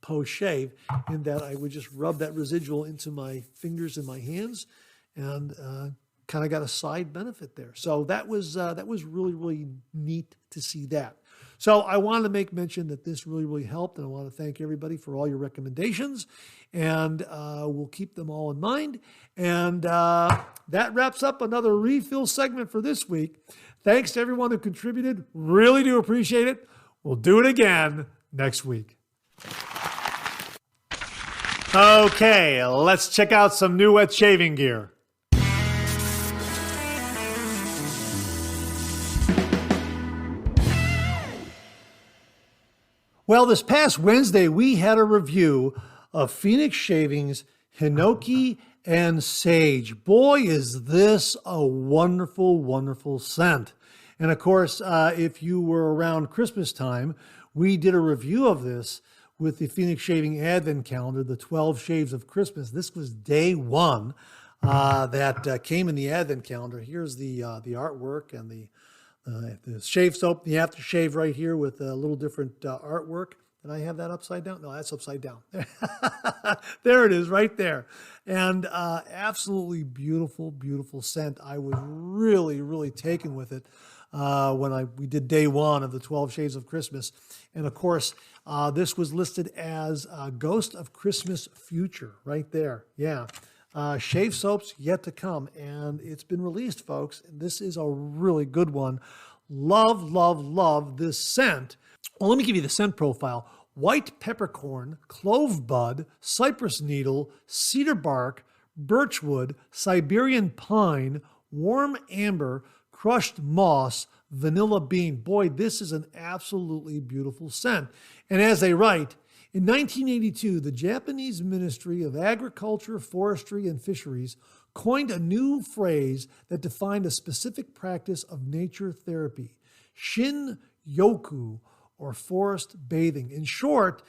post-shave in that I would just rub that residual into my fingers and my hands and kind of got a side benefit there. So that was really, really neat to see that. So I wanted to make mention that this really, really helped, and I want to thank everybody for all your recommendations, and we'll keep them all in mind. And that wraps up another refill segment for this week. Thanks to everyone who contributed. Really do appreciate it. We'll do it again next week. Okay, let's check out some new wet shaving gear. Well, this past Wednesday, we had a review of Phoenix Shaving's Hinoki and Sage. Boy, is this a wonderful, wonderful scent. And of course, if you were around Christmas time, we did a review of this with the Phoenix Shaving Advent Calendar, the 12 Shaves of Christmas. This was day one that came in the Advent Calendar. Here's the artwork and the shave soap, the aftershave right here with a little different artwork. Did I have that upside down? No, that's upside down. There it is right there. And absolutely beautiful, beautiful scent. I was really, really taken with it when we did day one of the 12 Shades of Christmas. And of course, this was listed as Ghost of Christmas Future right there. Yeah. Shave soaps yet to come, and it's been released, folks. This is a really good one. Love, love, love this scent. Well, let me give you the scent profile. White peppercorn, clove bud, cypress needle, cedar bark, birchwood, Siberian pine, warm amber, crushed moss, vanilla bean. Boy, this is an absolutely beautiful scent. And as they write, in 1982, the Japanese Ministry of Agriculture, Forestry, and Fisheries coined a new phrase that defined a specific practice of nature therapy, shin-yoku, or forest bathing. In short,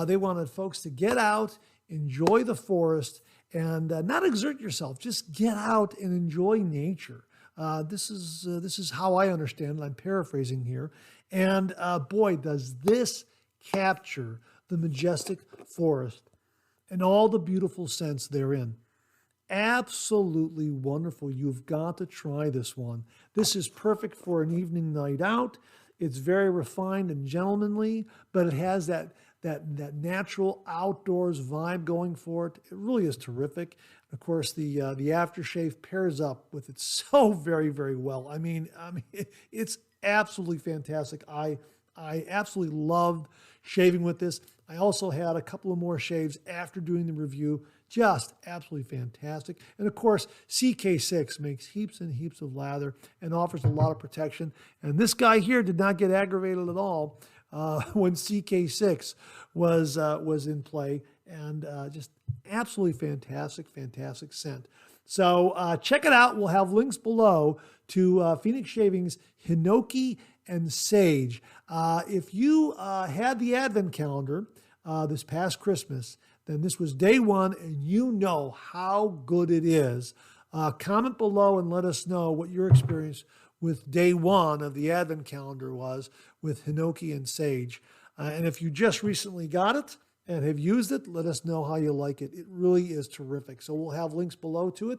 they wanted folks to get out, enjoy the forest, and not exert yourself. Just get out and enjoy nature. This is how I understand it. I'm paraphrasing here. And boy, does this capture the majestic forest and all the beautiful scents therein. Absolutely wonderful. You've got to try this one. This is perfect for an evening night out. It's very refined and gentlemanly, but it has that natural outdoors vibe going for it. It really is terrific. Of course, the aftershave pairs up with it so very, very well. I mean, it's absolutely fantastic. I absolutely loved shaving with this. I also had a couple of more shaves after doing the review. Just absolutely fantastic. And of course, CK6 makes heaps and heaps of lather and offers a lot of protection. And this guy here did not get aggravated at all when CK6 was in play. And just absolutely fantastic, fantastic scent. So check it out. We'll have links below to Phoenix Shaving's Hinoki and Sage. If you had the Advent Calendar this past Christmas, then this was day one and you know how good it is. Comment below and let us know what your experience with day one of the Advent Calendar was with Hinoki and Sage. And if you just recently got it and have used it, let us know how you like it. It really is terrific. So we'll have links below to it.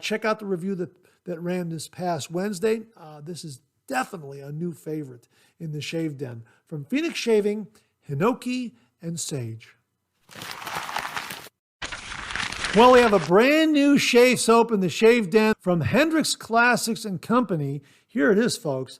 Check out the review that ran this past Wednesday. This is definitely a new favorite in the Shave Den. From Phoenix Shaving, Hinoki and Sage. Well, we have a brand new shave soap in the Shave Den from Hendrix Classics and Company. Here it is, folks.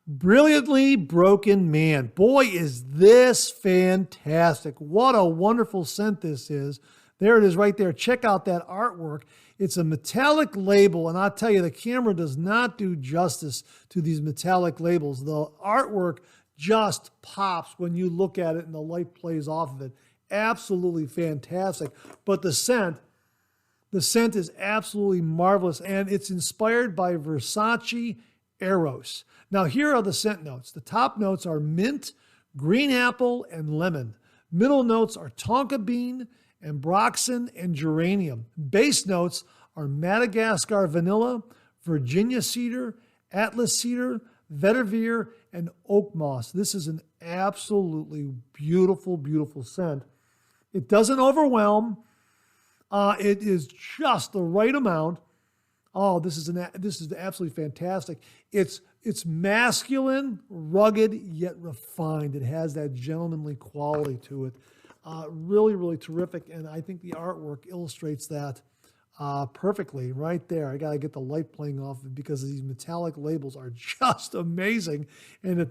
Brilliantly Broken Man. Boy, is this fantastic. What a wonderful scent this is. There it is right there. Check out that artwork. It's a metallic label, and I'll tell you, the camera does not do justice to these metallic labels. The artwork just pops when you look at it and the light plays off of it. absolutely fantastic. But the scent is absolutely marvelous, and it's inspired by Versace Eros. Now, here are the scent notes. The top notes are mint, green apple, and lemon. Middle notes are tonka bean, ambroxan, and geranium. Base notes are Madagascar vanilla, Virginia cedar, Atlas cedar, vetiver, and oak moss. This is an absolutely beautiful, beautiful scent. It doesn't overwhelm. It is just the right amount. Oh, this is absolutely fantastic. It's masculine, rugged, yet refined. It has that gentlemanly quality to it. Really, really terrific. And I think the artwork illustrates that perfectly right there. I got to get the light playing off of it because these metallic labels are just amazing. And it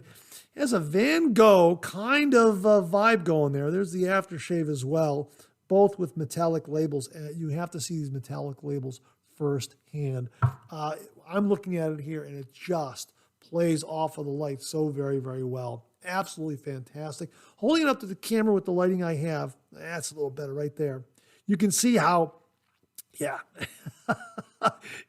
has a Van Gogh kind of vibe going there. There's the aftershave as well, both with metallic labels. You have to see these metallic labels firsthand. I'm looking at it here, and it just plays off of the light so very, very well. Absolutely fantastic. Holding it up to the camera with the lighting I have, that's a little better right there. You can see how, yeah,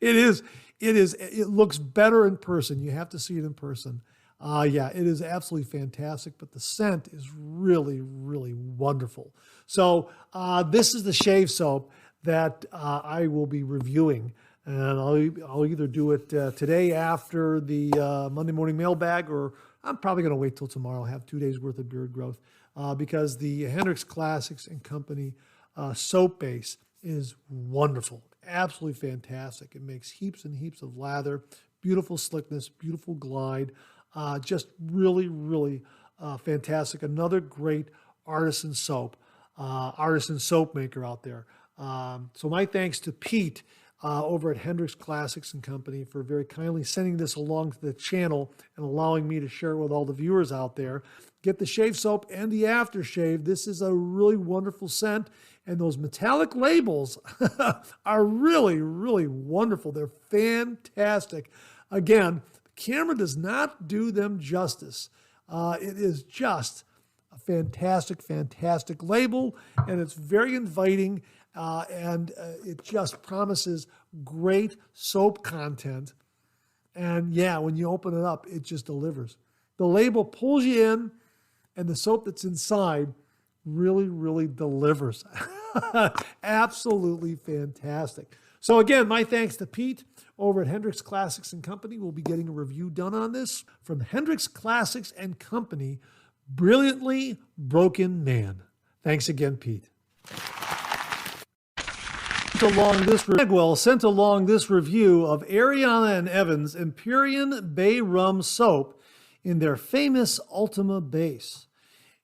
it looks better in person. You have to see it in person. Yeah, it is absolutely fantastic, but the scent is really, really wonderful. So this is the shave soap that I will be reviewing. And I'll either do it today after the Monday morning mailbag, or I'm probably going to wait till tomorrow. I'll have 2 days worth of beard growth because the Hendrix Classics and Company soap base is wonderful. Absolutely fantastic. It makes heaps and heaps of lather, beautiful slickness, beautiful glide. Just really, really fantastic. Another great artisan soap maker out there. So my thanks to Pete over at Hendrix Classics and Company for very kindly sending this along to the channel and allowing me to share it with all the viewers out there. Get the shave soap and the aftershave. This is a really wonderful scent, and those metallic labels are really, really wonderful. They're fantastic. Again, the camera does not do them justice. It is just a fantastic, fantastic label, and it's very inviting. And it just promises great soap content. And yeah, when you open it up, it just delivers. The label pulls you in, and the soap that's inside really, really delivers. Absolutely fantastic. So again, my thanks to Pete over at Hendrix Classics and Company. We'll be getting a review done on this from Hendrix Classics and Company, Brilliantly Broken Man. Thanks again, Pete. Magwell sent along this review of Ariana and Evan's Empyrean Bay Rum soap in their famous Ultima base.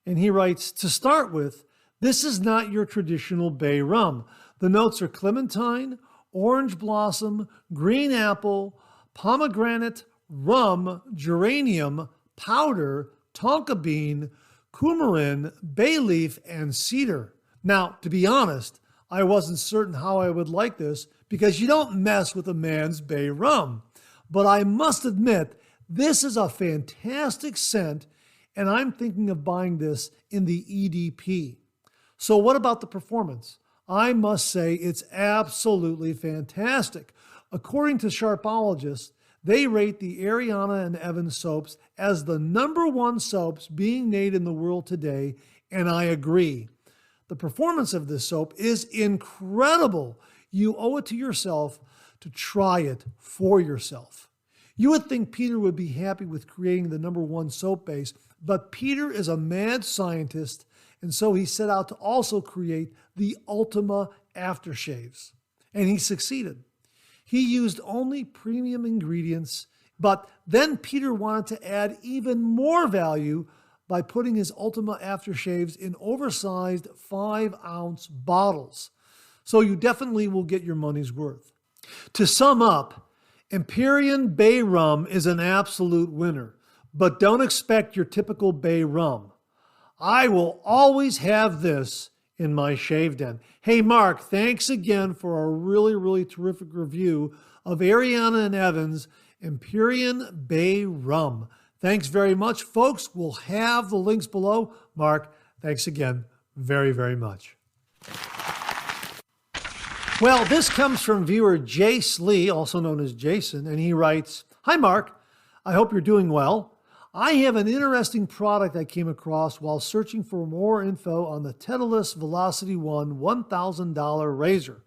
And he writes, to start with, this is not your traditional bay rum. The notes are clementine, orange blossom, green apple, pomegranate, rum, geranium, powder, tonka bean, coumarin, bay leaf, and cedar. Now, to be honest, I wasn't certain how I would like this because you don't mess with a man's bay rum. But I must admit, this is a fantastic scent, and I'm thinking of buying this in the EDP. So what about the performance? I must say it's absolutely fantastic. According to Sharpologists, they rate the Ariana and Evan soaps as the #1 soaps being made in the world today, and I agree. The performance of this soap is incredible. You owe it to yourself to try it for yourself. You would think Peter would be happy with creating the #1 soap base, but Peter is a mad scientist, and so he set out to also create the Ultima aftershaves. And he succeeded. He used only premium ingredients, but then Peter wanted to add even more value by putting his Ultima aftershaves in oversized 5-ounce bottles. So you definitely will get your money's worth. To sum up, Empyrean Bay Rum is an absolute winner, but don't expect your typical Bay Rum. I will always have this in my shave den. Hey, Mark, thanks again for a really, really terrific review of Ariana and Evan's Empyrean Bay Rum. Thanks very much, folks. We'll have the links below. Mark, thanks again very, very much. Well, this comes from viewer Jace Lee, also known as Jason, and he writes, "Hi, Mark. I hope you're doing well. I have an interesting product I came across while searching for more info on the Titleist Velocity One $1,000 razor.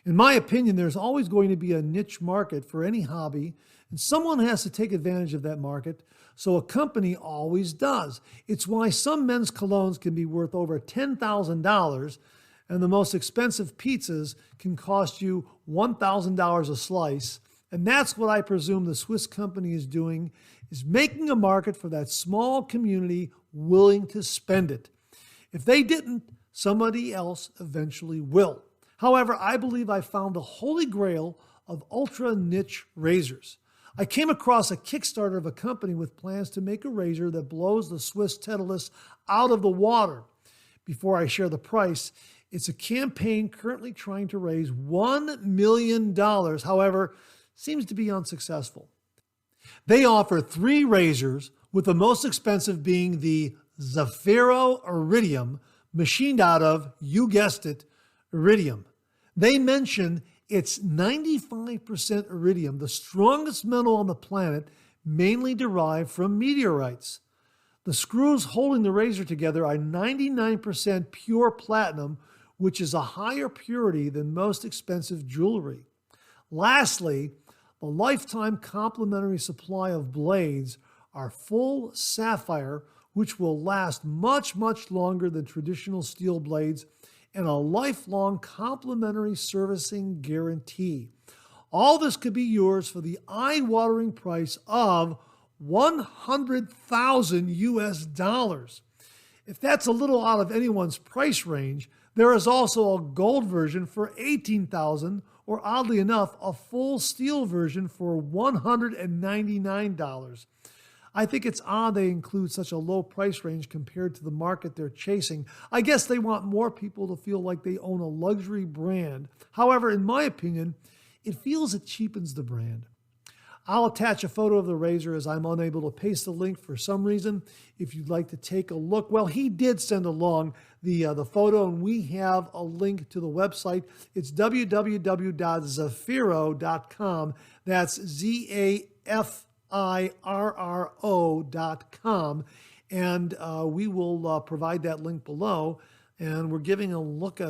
In my opinion, there's always going to be a niche market for any hobby, and someone has to take advantage of that market, so a company always does. It's why some men's colognes can be worth over $10,000, and the most expensive pizzas can cost you $1,000 a slice. And that's what I presume the Swiss company is doing, is making a market for that small community willing to spend it. If they didn't, somebody else eventually will. However, I believe I found the holy grail of ultra niche razors. I came across a Kickstarter of a company with plans to make a razor that blows the Swiss Titleist out of the water. Before I share the price, it's a campaign currently trying to raise $1 million, however, seems to be unsuccessful. They offer 3 razors, with the most expensive being the Zafirro Iridium, machined out of, you guessed it, iridium. They mention it's 95% iridium, the strongest metal on the planet, mainly derived from meteorites. The screws holding the razor together are 99% pure platinum, which is a higher purity than most expensive jewelry. Lastly, the lifetime complimentary supply of blades are full sapphire, which will last much, much longer than traditional steel blades, and a lifelong complimentary servicing guarantee. All this could be yours for the eye-watering price of $100,000 US. If that's a little out of anyone's price range, there is also a gold version for $18,000, or oddly enough, a full steel version for $199. I think it's odd they include such a low price range compared to the market they're chasing. I guess they want more people to feel like they own a luxury brand. However, in my opinion, it feels it cheapens the brand. I'll attach a photo of the razor as I'm unable to paste the link for some reason. If you'd like to take a look, well, he did send along the photo, and we have a link to the website. It's www.zafirro.com. That's ZAFIRRO.com, and we will provide that link below. And we're giving you a look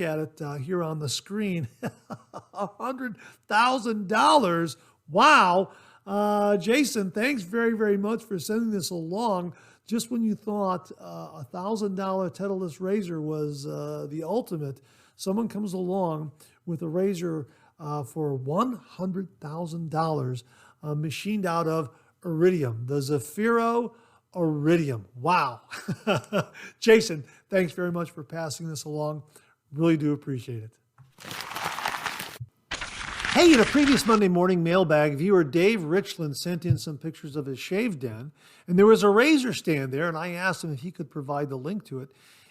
at it here on the screen. $100,000. Wow. Jason, thanks very, very much for sending this along. Just when you thought a $1,000 Titleist razor was the ultimate, someone comes along with a razor for $100,000 machined out of iridium, the Zafirro Iridium. Wow. Jason, thanks very much for passing this along. Really do appreciate it. Hey, in a previous Monday morning mailbag, viewer Dave Richland sent in some pictures of his shave den, and there was a razor stand there, and I asked him if he could provide the link to it.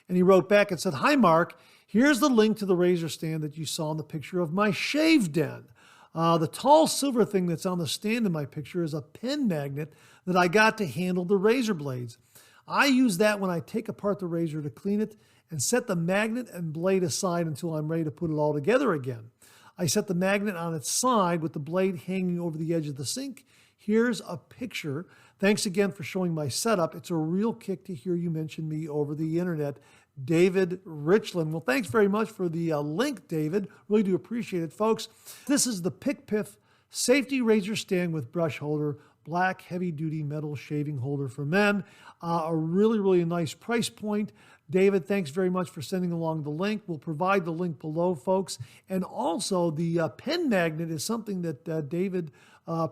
And he wrote back and said, "Hi, Mark. Here's the link to the razor stand that you saw in the picture of my shave den. The tall silver thing that's on the stand in my picture is a pen magnet that I got to handle the razor blades. I use that when I take apart the razor to clean it and set the magnet and blade aside until I'm ready to put it all together again. I set the magnet on its side with the blade hanging over the edge of the sink. Here's a picture. Thanks again for showing my setup. It's a real kick to hear you mention me over the internet. David Richland." Well, thanks very much for the link, David. Really do appreciate it, folks. This is the Pickpiff safety razor stand with brush holder, black heavy-duty metal shaving holder for men. A really, really nice price point. David, thanks very much for sending along the link. We'll provide the link below, folks. And also, the pen magnet is something that David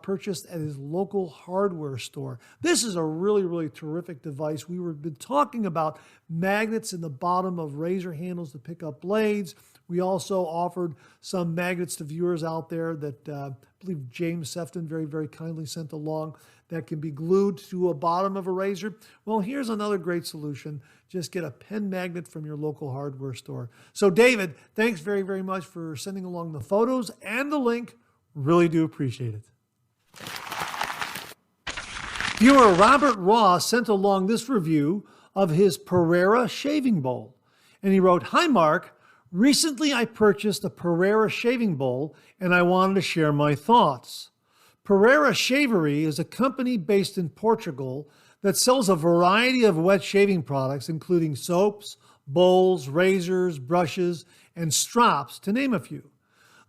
purchased at his local hardware store. This is a really, really terrific device. We've been talking about magnets in the bottom of razor handles to pick up blades. We also offered some magnets to viewers out there that I believe James Sefton very, very kindly sent along that can be glued to a bottom of a razor. Well, here's another great solution. Just get a pen magnet from your local hardware store. So, David, thanks very, very much for sending along the photos and the link. Really do appreciate it. Viewer Robert Ross sent along this review of his Pereira shaving bowl. And he wrote, "Hi, Mark. Recently I purchased a Pereira shaving bowl and I wanted to share my thoughts. Pereira Shavery is a company based in Portugal that sells a variety of wet shaving products, including soaps, bowls, razors, brushes, and strops, to name a few.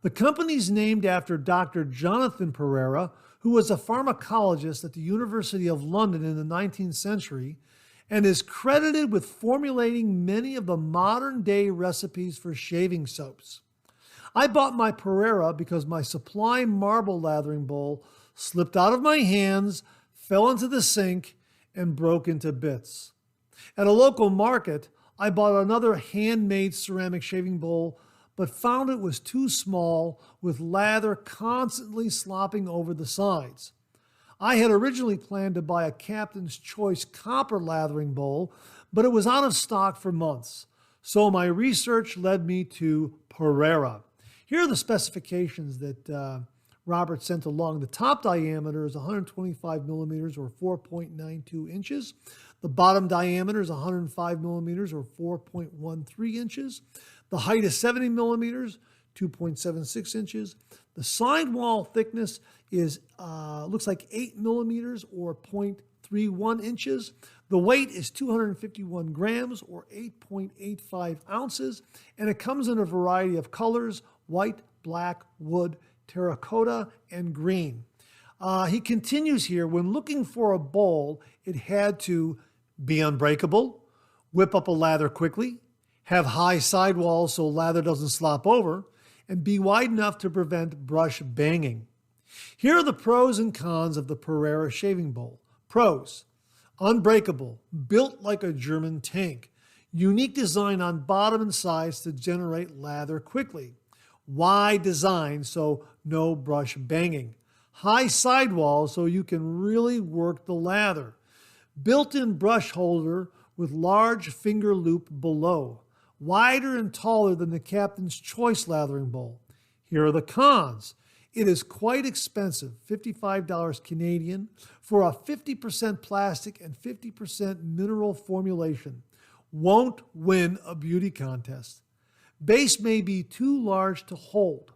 The company's named after Dr. Jonathan Pereira, who was a pharmacologist at the University of London in the 19th century, and is credited with formulating many of the modern-day recipes for shaving soaps. I bought my Pereira because my Supply marble lathering bowl slipped out of my hands, fell into the sink, and broke into bits. At a local market, I bought another handmade ceramic shaving bowl, but found it was too small, with lather constantly slopping over the sides. I had originally planned to buy a Captain's Choice copper lathering bowl, but it was out of stock for months. So my research led me to Pereira. Here are the specifications that Robert sent along. The top diameter is 125 millimeters or 4.92 inches. The bottom diameter is 105 millimeters or 4.13 inches. The height is 70 millimeters, 2.76 inches. The sidewall thickness is looks like 8 millimeters or 0.31 inches. The weight is 251 grams or 8.85 ounces, and it comes in a variety of colors: white, black, wood, terracotta, and green. He continues here, when looking for a bowl, it had to be unbreakable, whip up a lather quickly, have high sidewalls so lather doesn't slop over, and be wide enough to prevent brush banging. Here are the pros and cons of the Pereira shaving bowl. Pros: unbreakable, built like a German tank. Unique design on bottom and sides to generate lather quickly. Wide design so no brush banging. High sidewalls so you can really work the lather. Built-in brush holder with large finger loop below. Wider and taller than the Captain's Choice lathering bowl. Here are the cons. It is quite expensive, $55 Canadian, for a 50% plastic and 50% mineral formulation. Won't win a beauty contest. Base may be too large to hold.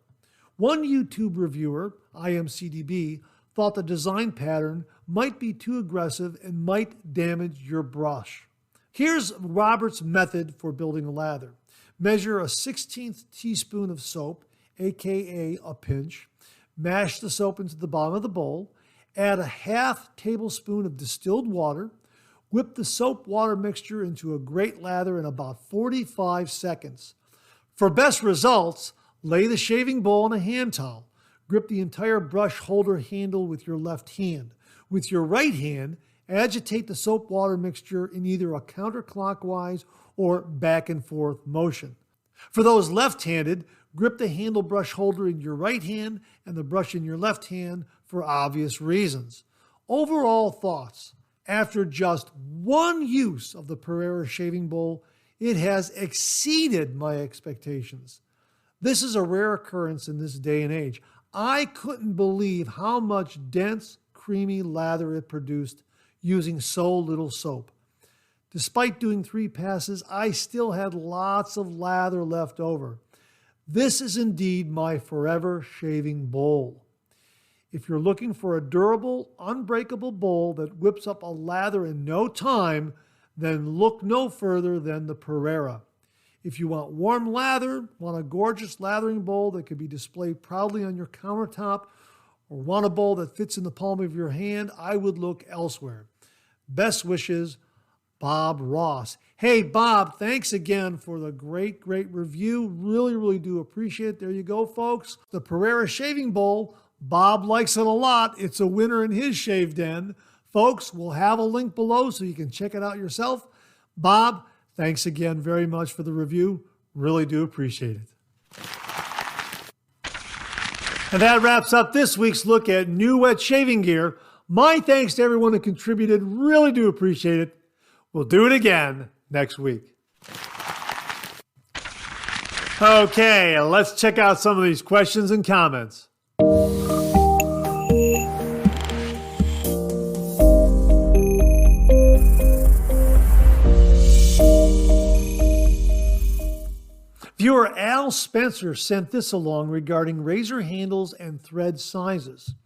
One YouTube reviewer, IMCDB, thought the design pattern might be too aggressive and might damage your brush. Here's Robert's method for building a lather. Measure a 1/16 teaspoon of soap, aka a pinch. Mash the soap into the bottom of the bowl. Add a half tablespoon of distilled water. Whip the soap water mixture into a great lather in about 45 seconds. For best results, lay the shaving bowl on a hand towel. Grip the entire brush holder handle with your left hand. With your right hand, agitate the soap water mixture in either a counterclockwise or back and forth motion. For those left-handed, grip the handle brush holder in your right hand and the brush in your left hand for obvious reasons. Overall thoughts: after just one use of the Pereira shaving bowl, it has exceeded my expectations. This is a rare occurrence in this day and age. I couldn't believe how much dense, creamy lather it produced using so little soap. Despite doing 3 passes, I still had lots of lather left over. This is indeed my forever shaving bowl. If you're looking for a durable, unbreakable bowl that whips up a lather in no time, then look no further than the Pereira. If you want warm lather, want a gorgeous lathering bowl that can be displayed proudly on your countertop, or want a bowl that fits in the palm of your hand, I would look elsewhere. Best wishes, Bob Ross. Hey, Bob, thanks again for the great review. Really do appreciate it. There you go, folks. The Pereira shaving bowl. Bob likes it a lot. It's a winner in his shave den. Folks, we'll have a link below so you can check it out yourself. Bob, thanks again very much for the review. Really do appreciate it. And that wraps up this week's look at new wet shaving gear. My thanks to everyone who contributed. Really do appreciate it. We'll do it again next week. Okay, let's check out some of these questions and comments. Al Spencer sent this along regarding razor handles and thread sizes.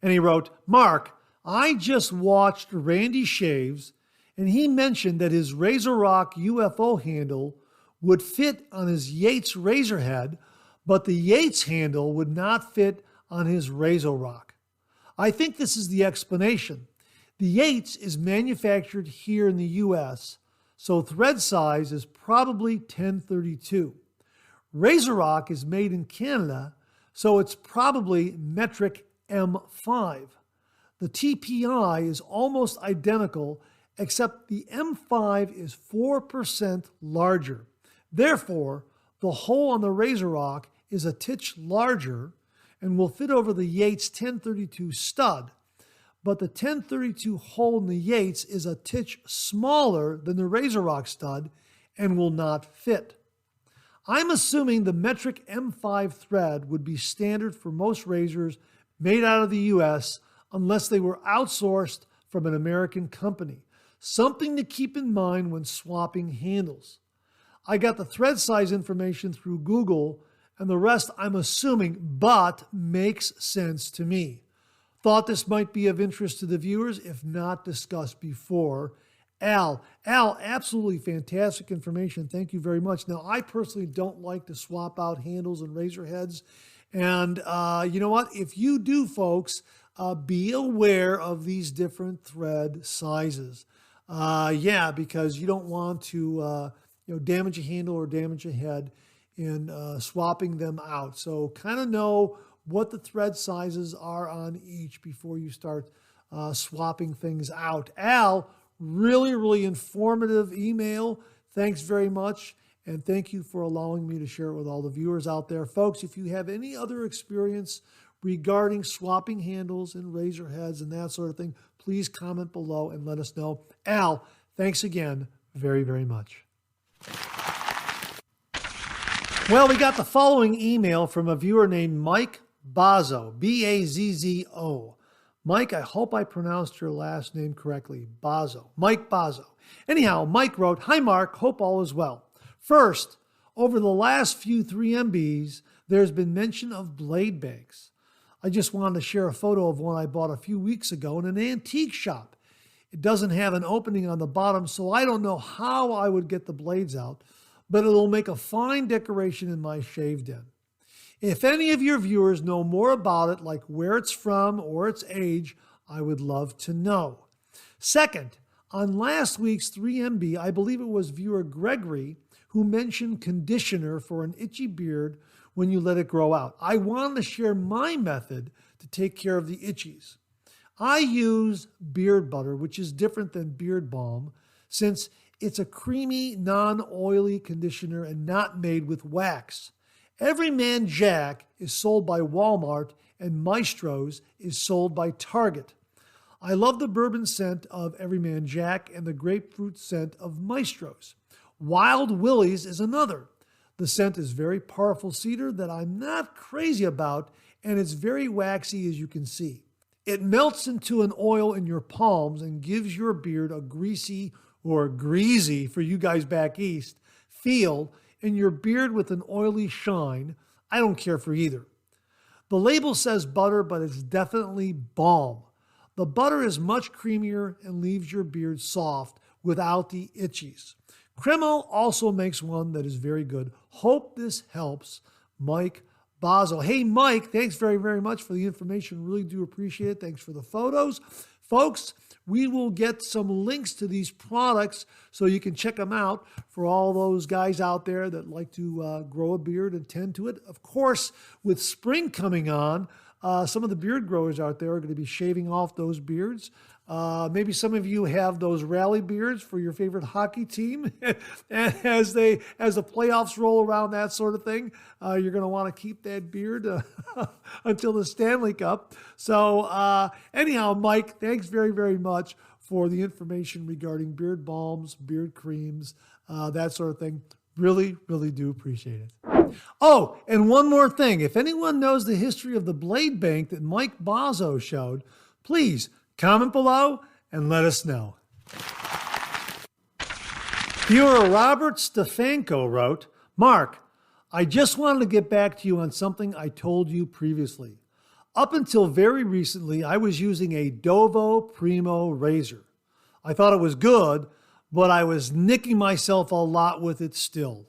And he wrote, Mark, I just watched Randy Shaves, and he mentioned that his RazorRock UFO handle would fit on his Yates razor head, but the Yates handle would not fit on his RazorRock. I think this is the explanation. The Yates is manufactured here in the US, so thread size is probably 1032. RazorRock is made in Canada, so it's probably metric M5. The TPI is almost identical, except the M5 is 4% larger. Therefore, the hole on the RazorRock is a titch larger and will fit over the Yates 1032 stud, but the 1032 hole in the Yates is a titch smaller than the RazorRock stud and will not fit. I'm assuming the metric M5 thread would be standard for most razors made out of the US unless they were outsourced from an American company. Something to keep in mind when swapping handles. I got the thread size information through Google, and the rest I'm assuming, but makes sense to me. Thought this might be of interest to the viewers, if not discussed before. Al, absolutely fantastic information. Thank you very much. Now, I personally don't like to swap out handles and razor heads. And you know what? If you do, folks, be aware of these different thread sizes. Because you don't want to damage a handle or damage a head in swapping them out. So kind of know what the thread sizes are on each before you start swapping things out. Al, really informative email. Thanks very much. And thank you for allowing me to share it with all the viewers out there. Folks, if you have any other experience regarding swapping handles and razor heads and that sort of thing, please comment below and let us know. Al, thanks again very much. Well, we got the following email from a viewer named Mike Bazzo, B-A-Z-Z-O. Mike, I hope I pronounced your last name correctly, Bazzo. Mike Bazzo. Anyhow, Mike wrote, Hi Mark, hope all is well. First, over the last few 3MBs, there's been mention of blade banks. I just wanted to share a photo of one I bought a few weeks ago in an antique shop. It doesn't have an opening on the bottom, so I don't know how I would get the blades out, but it'll make a fine decoration in my shave den. If any of your viewers know more about it, like where it's from or its age, I would love to know. Second, on last week's 3MB, I believe it was viewer Gregory who mentioned conditioner for an itchy beard when you let it grow out. I wanted to share my method to take care of the itchies. I use beard butter, which is different than beard balm, since it's a creamy, non-oily conditioner and not made with wax. Everyman Jack is sold by Walmart and Maestro's is sold by Target. I love the bourbon scent of Everyman Jack and the grapefruit scent of Maestro's. Wild Willie's is another. The scent is very powerful cedar that I'm not crazy about, and it's very waxy, as you can see. It melts into an oil in your palms and gives your beard a greasy, or greasy for you guys back east, feel, and your beard with an oily shine. I don't care for either. The label says butter, but it's definitely balm. The butter is much creamier and leaves your beard soft without the itchies. Cremo also makes one that is very good. Hope this helps. Mike Bazzo. Hey, Mike, thanks very much for the information. Really do appreciate it. Thanks for the photos. Folks, we will get some links to these products so you can check them out for all those guys out there that like to grow a beard and tend to it. Of course, with spring coming on, some of the beard growers out there are going to be shaving off those beards. Maybe some of you have those rally beards for your favorite hockey team. And as the playoffs roll around, that sort of thing, you're going to want to keep that beard until the Stanley Cup. So anyhow, Mike, thanks very much for the information regarding beard balms, beard creams, that sort of thing. Really do appreciate it. Oh, and one more thing. If anyone knows the history of the blade bank that Mike Bazzo showed, please comment below and let us know. Viewer Robert Stefanko wrote, Mark, I just wanted to get back to you on something I told you previously. Up until very recently, I was using a Dovo Primo razor. I thought it was good, but I was nicking myself a lot with it still.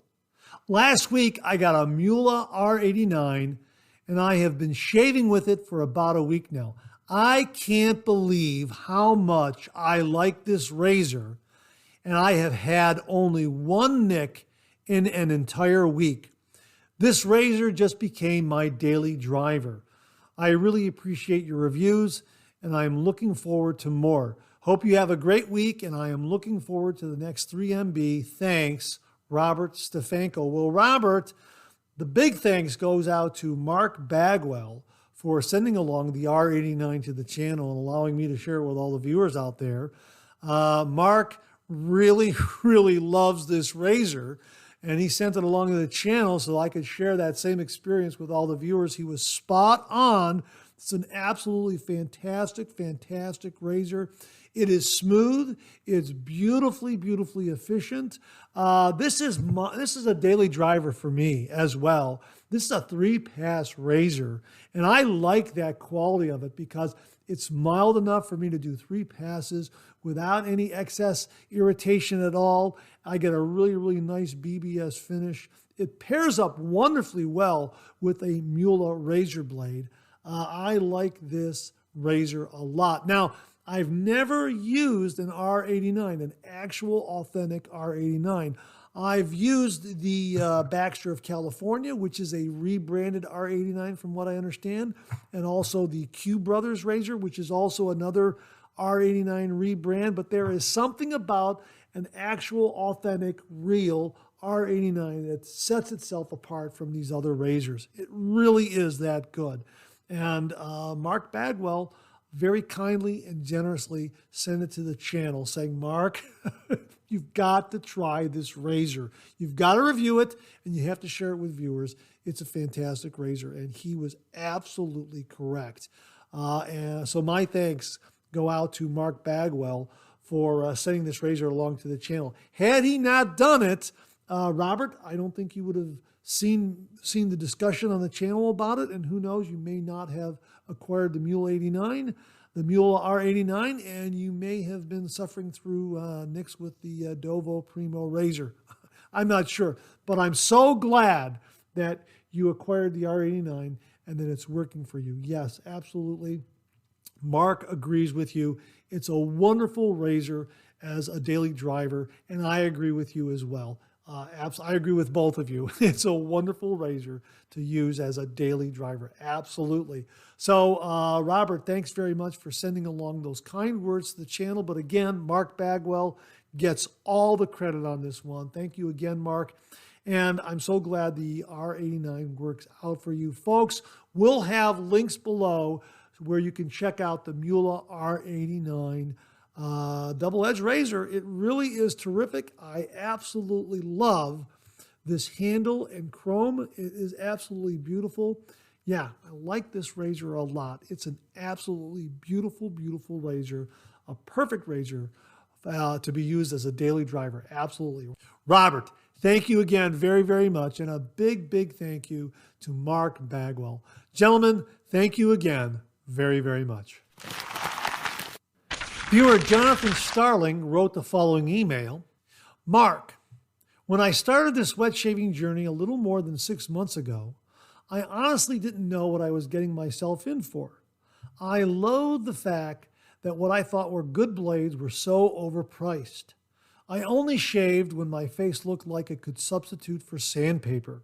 Last week, I got a Muhle R89, and I have been shaving with it for about a week now. I can't believe how much I like this razor, and I have had only one nick in an entire week. This razor just became my daily driver. I really appreciate your reviews, and I am looking forward to more. Hope you have a great week, and I am looking forward to the next 3MB. Thanks, Robert Stefanko. Well, Robert, the big thanks goes out to Mark Bagwell for sending along the R89 to the channel and allowing me to share it with all the viewers out there. Mark really loves this razor, and he sent it along to the channel so I could share that same experience with all the viewers. He was spot on. It's an absolutely fantastic razor. It is smooth. It's beautifully efficient. This is a daily driver for me as well. This is a 3-pass razor, and I like that quality of it because it's mild enough for me to do 3 passes without any excess irritation at all. I get a really nice BBS finish. It pairs up wonderfully well with a Muhle razor blade. I like this razor a lot. Now, I've never used an R89, an actual authentic R89. I've used the Baxter of California, which is a rebranded R89 from what I understand, and also the Q Brothers razor, which is also another R89 rebrand. But there is something about an actual authentic, real R89 that sets itself apart from these other razors. It really is that good. And Mark Bagwell very kindly and generously sent it to the channel saying, Mark, you've got to try this razor. You've got to review it, and you have to share it with viewers. It's a fantastic razor, and he was absolutely correct. And so my thanks go out to Mark Bagwell for sending this razor along to the channel. Had he not done it, Robert, I don't think you would have seen the discussion on the channel about it, and who knows, you may not have acquired the Muhle 89, the Muhle R89, and you may have been suffering through nicks with the Dovo Primo razor. I'm not sure, but I'm so glad that you acquired the R89 and that it's working for you. Yes, absolutely. Mark agrees with you. It's a wonderful razor as a daily driver, and I agree with you as well. I agree with both of you. It's a wonderful razor to use as a daily driver. Absolutely. So, Robert, thanks very much for sending along those kind words to the channel. But again, Mark Bagwell gets all the credit on this one. Thank you again, Mark. And I'm so glad the R89 works out for you. Folks, we'll have links below where you can check out the Muhle R89 double-edged razor. It really is terrific. I absolutely love this handle and chrome. It is absolutely beautiful. Yeah, I like this razor a lot. It's an absolutely beautiful razor, a perfect razor to be used as a daily driver. Absolutely. Robert, thank you again very much, and a big thank you to Mark Bagwell. Gentlemen, thank you again very much. Viewer Jonathan Starling wrote the following email. Mark, when I started this wet shaving journey a little more than 6 months ago, I honestly didn't know what I was getting myself in for. I loathe the fact that what I thought were good blades were so overpriced. I only shaved when my face looked like it could substitute for sandpaper.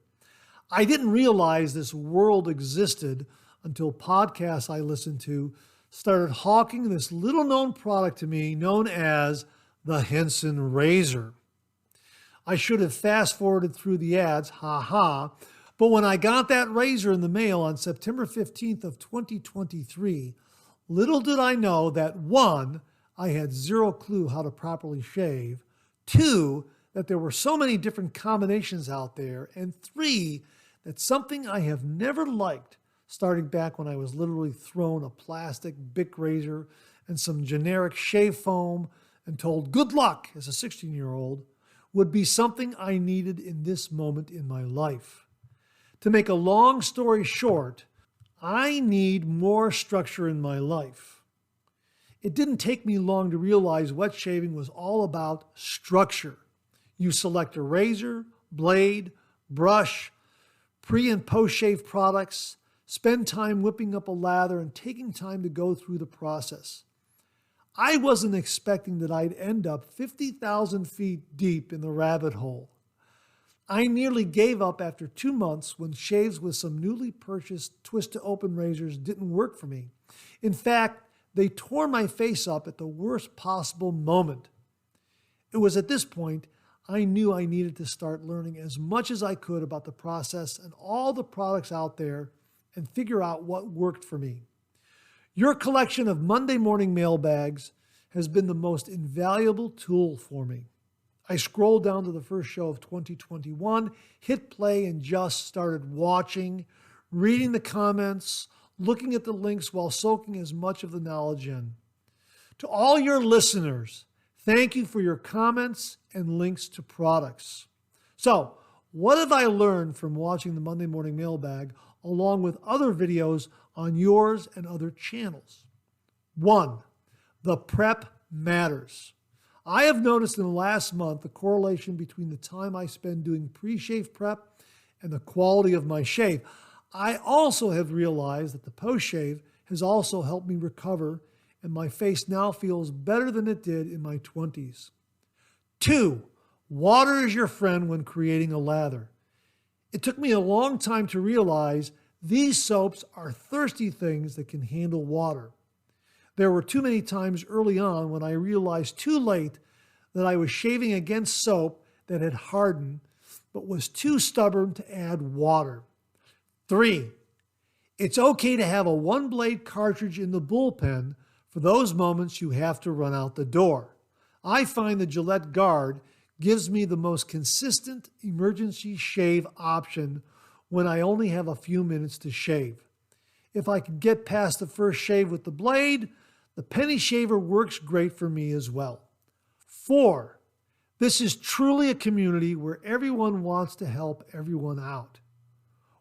I didn't realize this world existed until podcasts I listened to started hawking this little-known product to me known as the Henson razor. I should have fast-forwarded through the ads, but when I got that razor in the mail on September 15th of 2023, little did I know that 1, I had zero clue how to properly shave, 2, that there were so many different combinations out there, and 3, that something I have never liked, starting back when I was literally thrown a plastic Bic razor and some generic shave foam and told good luck as a 16-year-old, would be something I needed in this moment in my life. To make a long story short, I need more structure in my life. It didn't take me long to realize wet shaving was all about structure. You select a razor, blade, brush, pre- and post-shave products, spend time whipping up a lather and taking time to go through the process. I wasn't expecting that I'd end up 50,000 feet deep in the rabbit hole. I nearly gave up after 2 months when shaves with some newly purchased twist-to-open razors didn't work for me. In fact, they tore my face up at the worst possible moment. It was at this point I knew I needed to start learning as much as I could about the process and all the products out there and figure out what worked for me. Your collection of Monday morning mailbags has been the most invaluable tool for me. I scrolled down to the first show of 2021, hit play, and just started watching, reading the comments, looking at the links while soaking as much of the knowledge in. To all your listeners, thank you for your comments and links to products. So, what have I learned from watching the Monday Morning Mailbag along with other videos on yours and other channels? 1. The prep matters. I have noticed in the last month the correlation between the time I spend doing pre-shave prep and the quality of my shave. I also have realized that the post-shave has also helped me recover, and my face now feels better than it did in my 20s. 2. Water is your friend when creating a lather. It took me a long time to realize these soaps are thirsty things that can handle water. There were too many times early on when I realized too late that I was shaving against soap that had hardened, but was too stubborn to add water. 3. It's okay to have a one-blade cartridge in the bullpen for those moments you have to run out the door. I find the Gillette Guard gives me the most consistent emergency shave option when I only have a few minutes to shave. If I can get past the first shave with the blade, the penny shaver works great for me as well. 4. This is truly a community where everyone wants to help everyone out.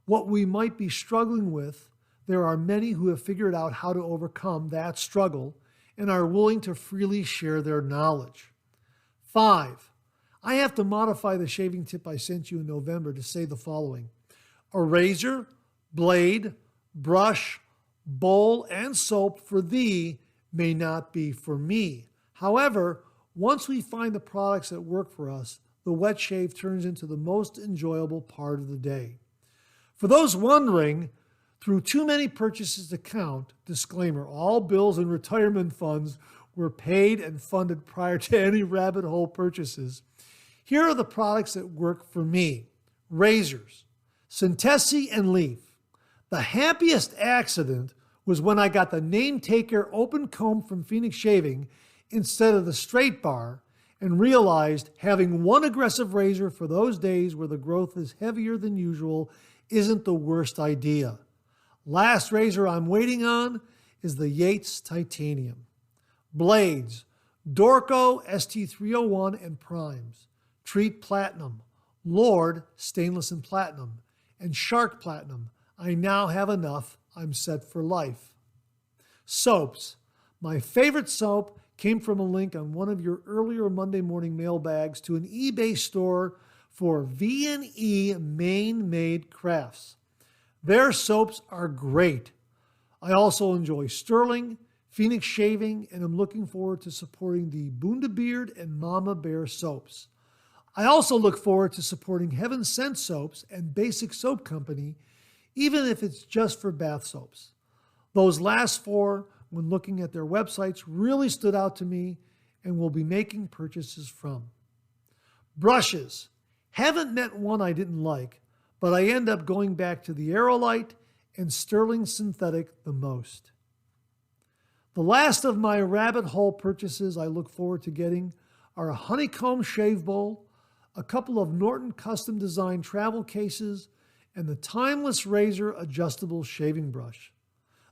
What we might be struggling with, there are many who have figured out how to overcome that struggle and are willing to freely share their knowledge. 5. I have to modify the shaving tip I sent you in November to say the following. A razor, blade, brush, bowl, and soap for thee may not be for me. However, once we find the products that work for us, the wet shave turns into the most enjoyable part of the day. For those wondering, through too many purchases to count, disclaimer, all bills and retirement funds were paid and funded prior to any rabbit hole purchases. Here are the products that work for me. Razors, Syntesi and Leaf. The happiest accident was when I got the Name Taker open comb from Phoenix Shaving instead of the straight bar and realized having one aggressive razor for those days where the growth is heavier than usual isn't the worst idea. Last razor I'm waiting on is the Yates Titanium. Blades, Dorco ST301 and Primes, Treat Platinum, Lord Stainless and Platinum, and Shark Platinum. I now have enough. I'm set for life. Soaps. My favorite soap came from a link on one of your earlier Monday morning mailbags to an eBay store for V&E Maine-made crafts. Their soaps are great. I also enjoy Sterling, Phoenix Shaving, and I'm looking forward to supporting the Bundabeard and Mama Bear soaps. I also look forward to supporting Heaven Sent Soaps and Basic Soap Company, even if it's just for bath soaps. Those last 4, when looking at their websites, really stood out to me and will be making purchases from. Brushes. Haven't met one I didn't like, but I end up going back to the Aerolite and Sterling Synthetic the most. The last of my rabbit hole purchases I look forward to getting are a honeycomb shave bowl, a couple of Norton custom designed travel cases, and the Timeless Razor adjustable shaving brush.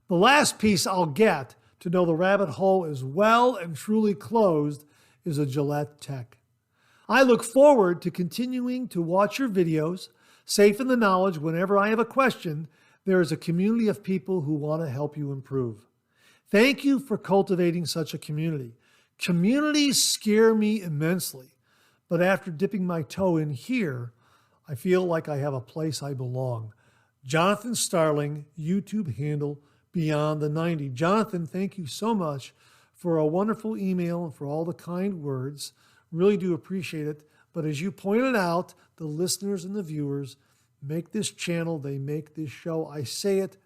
The last piece I'll get to know the rabbit hole is well and truly closed is a Gillette Tech. I look forward to continuing to watch your videos, safe in the knowledge whenever I have a question, there is a community of people who want to help you improve. Thank you for cultivating such a community. Communities scare me immensely, but after dipping my toe in here, I feel like I have a place I belong. Jonathan Starling, YouTube handle Beyond the 90. Jonathan, thank you so much for a wonderful email and for all the kind words. Really do appreciate it. But as you pointed out, the listeners and the viewers make this channel, they make this show. I say it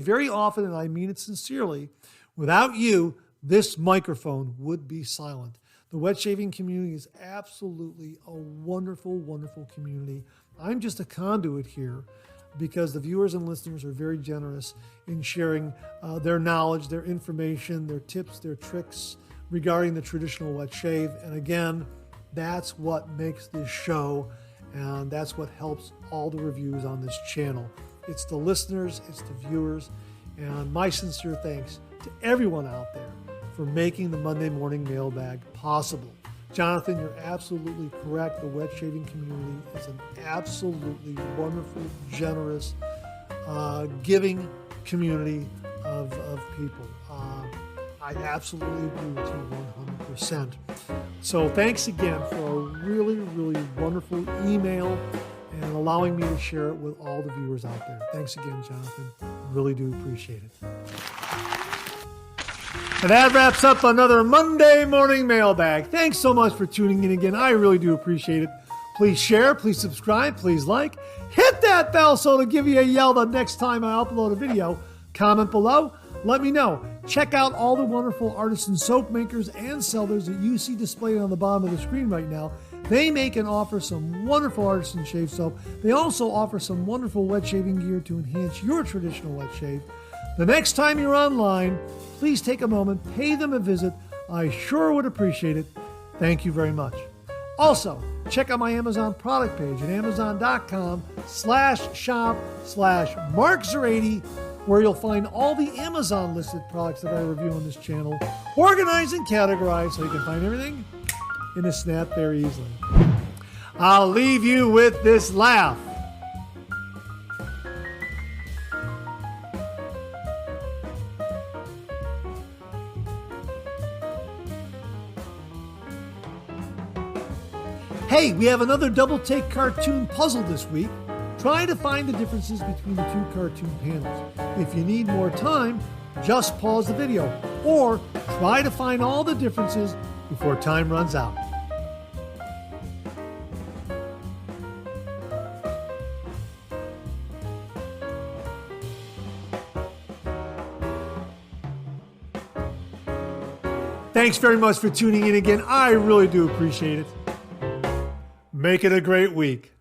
very often, and I mean it sincerely. Without you, this microphone would be silent. The wet shaving community is absolutely a wonderful, wonderful community. I'm just a conduit here because the viewers and listeners are very generous in sharing their knowledge, their information, their tips, their tricks regarding the traditional wet shave. And again, that's what makes this show, and that's what helps all the reviews on this channel. It's the listeners, it's the viewers, and my sincere thanks to everyone out there for making the Monday Morning Mailbag possible. Jonathan, you're absolutely correct. The wet shaving community is an absolutely wonderful, generous, giving community of people. I absolutely agree with you 100%. So thanks again for a really, really wonderful email and allowing me to share it with all the viewers out there. Thanks again, Jonathan. Really do appreciate it. And that wraps up another Monday Morning Mailbag. Thanks so much for tuning in again. I really do appreciate it. Please share, please subscribe, please like. Hit that bell so to give you a yell the next time I upload a video. Comment below. Let me know. Check out all the wonderful artisan soap makers and sellers that you see displayed on the bottom of the screen right now. They make and offer some wonderful artisan shave soap. They also offer some wonderful wet shaving gear to enhance your traditional wet shave. The next time you're online, please take a moment, pay them a visit. I sure would appreciate it. Thank you very much. Also, check out my Amazon product page at amazon.com/shop/Mark080, where you'll find all the Amazon listed products that I review on this channel, organized and categorized so you can find everything in a snap very easily. I'll leave you with this laugh. Hey, we have another double take cartoon puzzle this week. Try to find the differences between the two cartoon panels. If you need more time, just pause the video, or try to find all the differences before time runs out. Thanks very much for tuning in again. I really do appreciate it. Make it a great week.